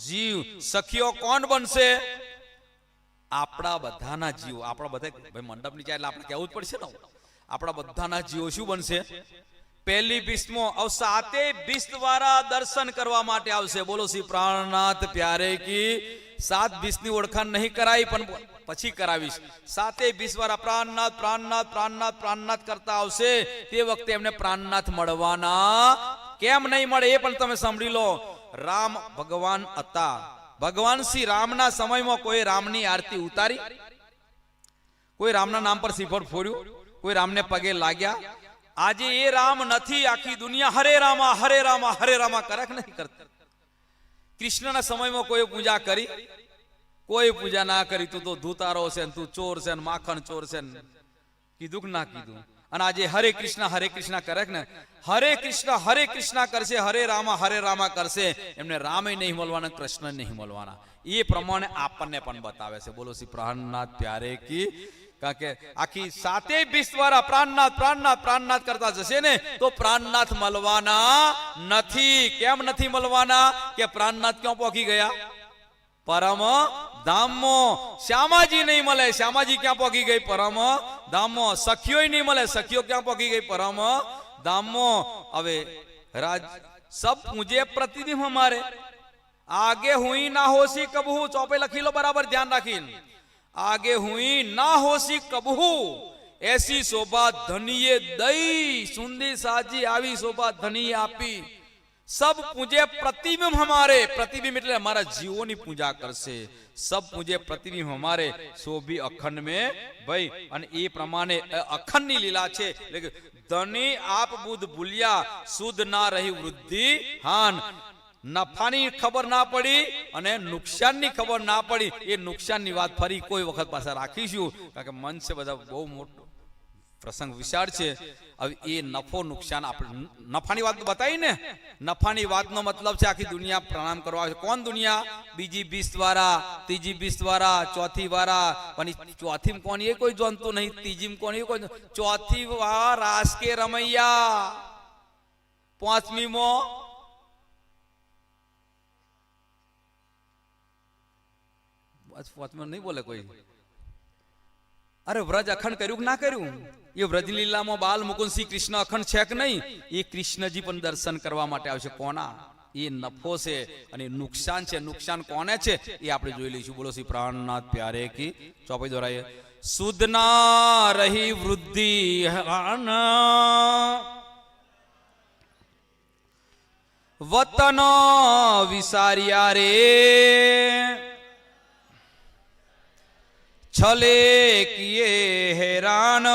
જીવ. સખીઓ કોણ બનશે? આપણા બધાના જીવો. આપણા બધા ભાઈ મંડપ ની જાય એટલે આપણે કહેવું જ પડશે ને. આપણા બધાના જીવો શું બનશે? પહેલી ભીસ્મો. હવે 7 ભીસ્ત વાળા દર્શન કરવા માટે આવશે. બોલો શ્રી પ્રાણનાથ પ્યારે કી 7 20 ઓળખાણ નહીં કરાવી, પણ પછી કરાવીશ. 7 20 વાર પ્રાણનાથ પ્રાણનાથ પ્રાણનાથ પ્રાણનાથ કરતા આવશે, તે વખતે એમને પ્રાણનાથ મળવાના. કેમ નહીં મળે એ પણ તમે સાંભળી લો. રામ ભગવાન હતા. ભગવાન શ્રી રામના સમયમાં કોઈ રામની આરતી ઉતારી? કોઈ રામના નામ પર શ્રીફળ ફોડ્યું? કોઈ રામને પગે લાગ્યા? આજે એ રામ નથી. આખી દુનિયા હરે રામા હરે રામા હરે રામા કરે કે નહીં કરતી? કૃષ્ણના સમયમાં કોઈ પૂજા કરી? કોઈ પૂજા ના કરી. તું તો ધૂતારો છે, તું ચોર છે, માખણ ચોર છે, કીધું કે ના કીધું? અને આજે હરે કૃષ્ણ કરે ને? હરે કૃષ્ણ કરશે, હરે રામા કરશે, એમને રામે નહીં મળવાના, કૃષ્ણ નહીં મળવાના. એ પ્રમાણે આપણને પણ બતાવે છે. બોલો શ્રી પ્રાણનાથ પ્યારે કી. કારણ કે આખી 7 20 દ્વારા પ્રાણનાથ પ્રાણનાથ પ્રાણનાથ કરતા જશે ને તો પ્રાણનાથ મળવાના નથી. કેમ નથી મળવાના? કે પ્રાણનાથ ક્યાં પહોંચી ગયા? પરમ ધામમાં. શ્યામાજી નહીં મળે. શ્યામાજી ક્યાં પહોંચી ગઈ? પરમ ધામમાં. સખીઓ નહીં મળે. સખીઓ ક્યાં પહોંચી ગઈ? પરમ ધામમાં. હવે રાજ સબ પૂજે પ્રતિબિંબ હમારે, આગે હુઈ ના હોશી કબહુ. ચોપે લખી લો બરાબર ધ્યાન રાખીને. आगे हुई ना होशी कबहू, ऐसी शोभा धनिये दई. सुंदर साजी आवी शोभा धनी आपी. सब पूजे प्रतिबिंब हमारे. प्रतिबिंब એટલે हमारा जीवों ની पूजा करसे. सब पूजे प्रतिबिंब हमारे. सो भी अखंड में भाई. અને એ પ્રમાણે અખંડ ની લીલા છે. ધની આપ બુદ્ધ ભૂલ્યા, સુધ ના રહી વૃદ્ધિ હાન. નફાની ખબર ના પડી અને નુકસાનની ખબર ના પડી. એ નુકસાનની વાત ફરી કોઈ વખત પાછા રાખીશું, કારણ કે મન છે બધા બહુ મોટો પ્રસંગ વિશાળ છે. હવે એ નફો નુકસાન આપણે નફાની વાત બતાવી ને. નફાની વાતનો મતલબ છે આખી દુનિયા પ્રણામ કરવા આવે છે. કોણ દુનિયા? બીજી 20 દ્વારા, ત્રીજી 20 દ્વારા, ચોથી વાળા. પણ ચોથી કોણ એ કોઈ જાણતું નહીં. ત્રીજી કોણ એ કોઈ. ચોથી વાર રાસ કે રમૈયા. પાંચમી માં નહીં બોલે કોઈ. અરે વ્રજ અખંડ કર્યું કે ના કર્યું? એ વ્રજ લીલામાં બાલ મુકુંદ શ્રી કૃષ્ણ અખંડ છે કે નહીં? એ કૃષ્ણજી પણ દર્શન કરવા માટે આવશે. કોના? એ નફો છે અને નુકસાન છે. નુકસાન કોને છે એ આપણે જોઈ લઈશું. બોલો શ્રી પ્રાણનાથ પ્યારે કી. ચોપાઈ દોરાઈએ. સુધ ના રહી વૃદ્ધિ વતન વિસાર્યા રે, છલે કિએ હેરાન.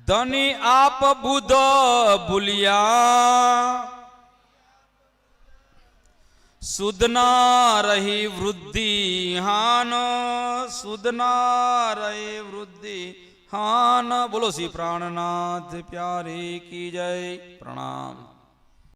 ધની આપ બુધ ભૂલ્યા, સુધ ના રહી વૃદ્ધિ હાન. સુધ ના રહી વૃદ્ધિ હાન. બોલો શ્રી પ્રાણનાથ પ્યારે કી જય. પ્રણામ.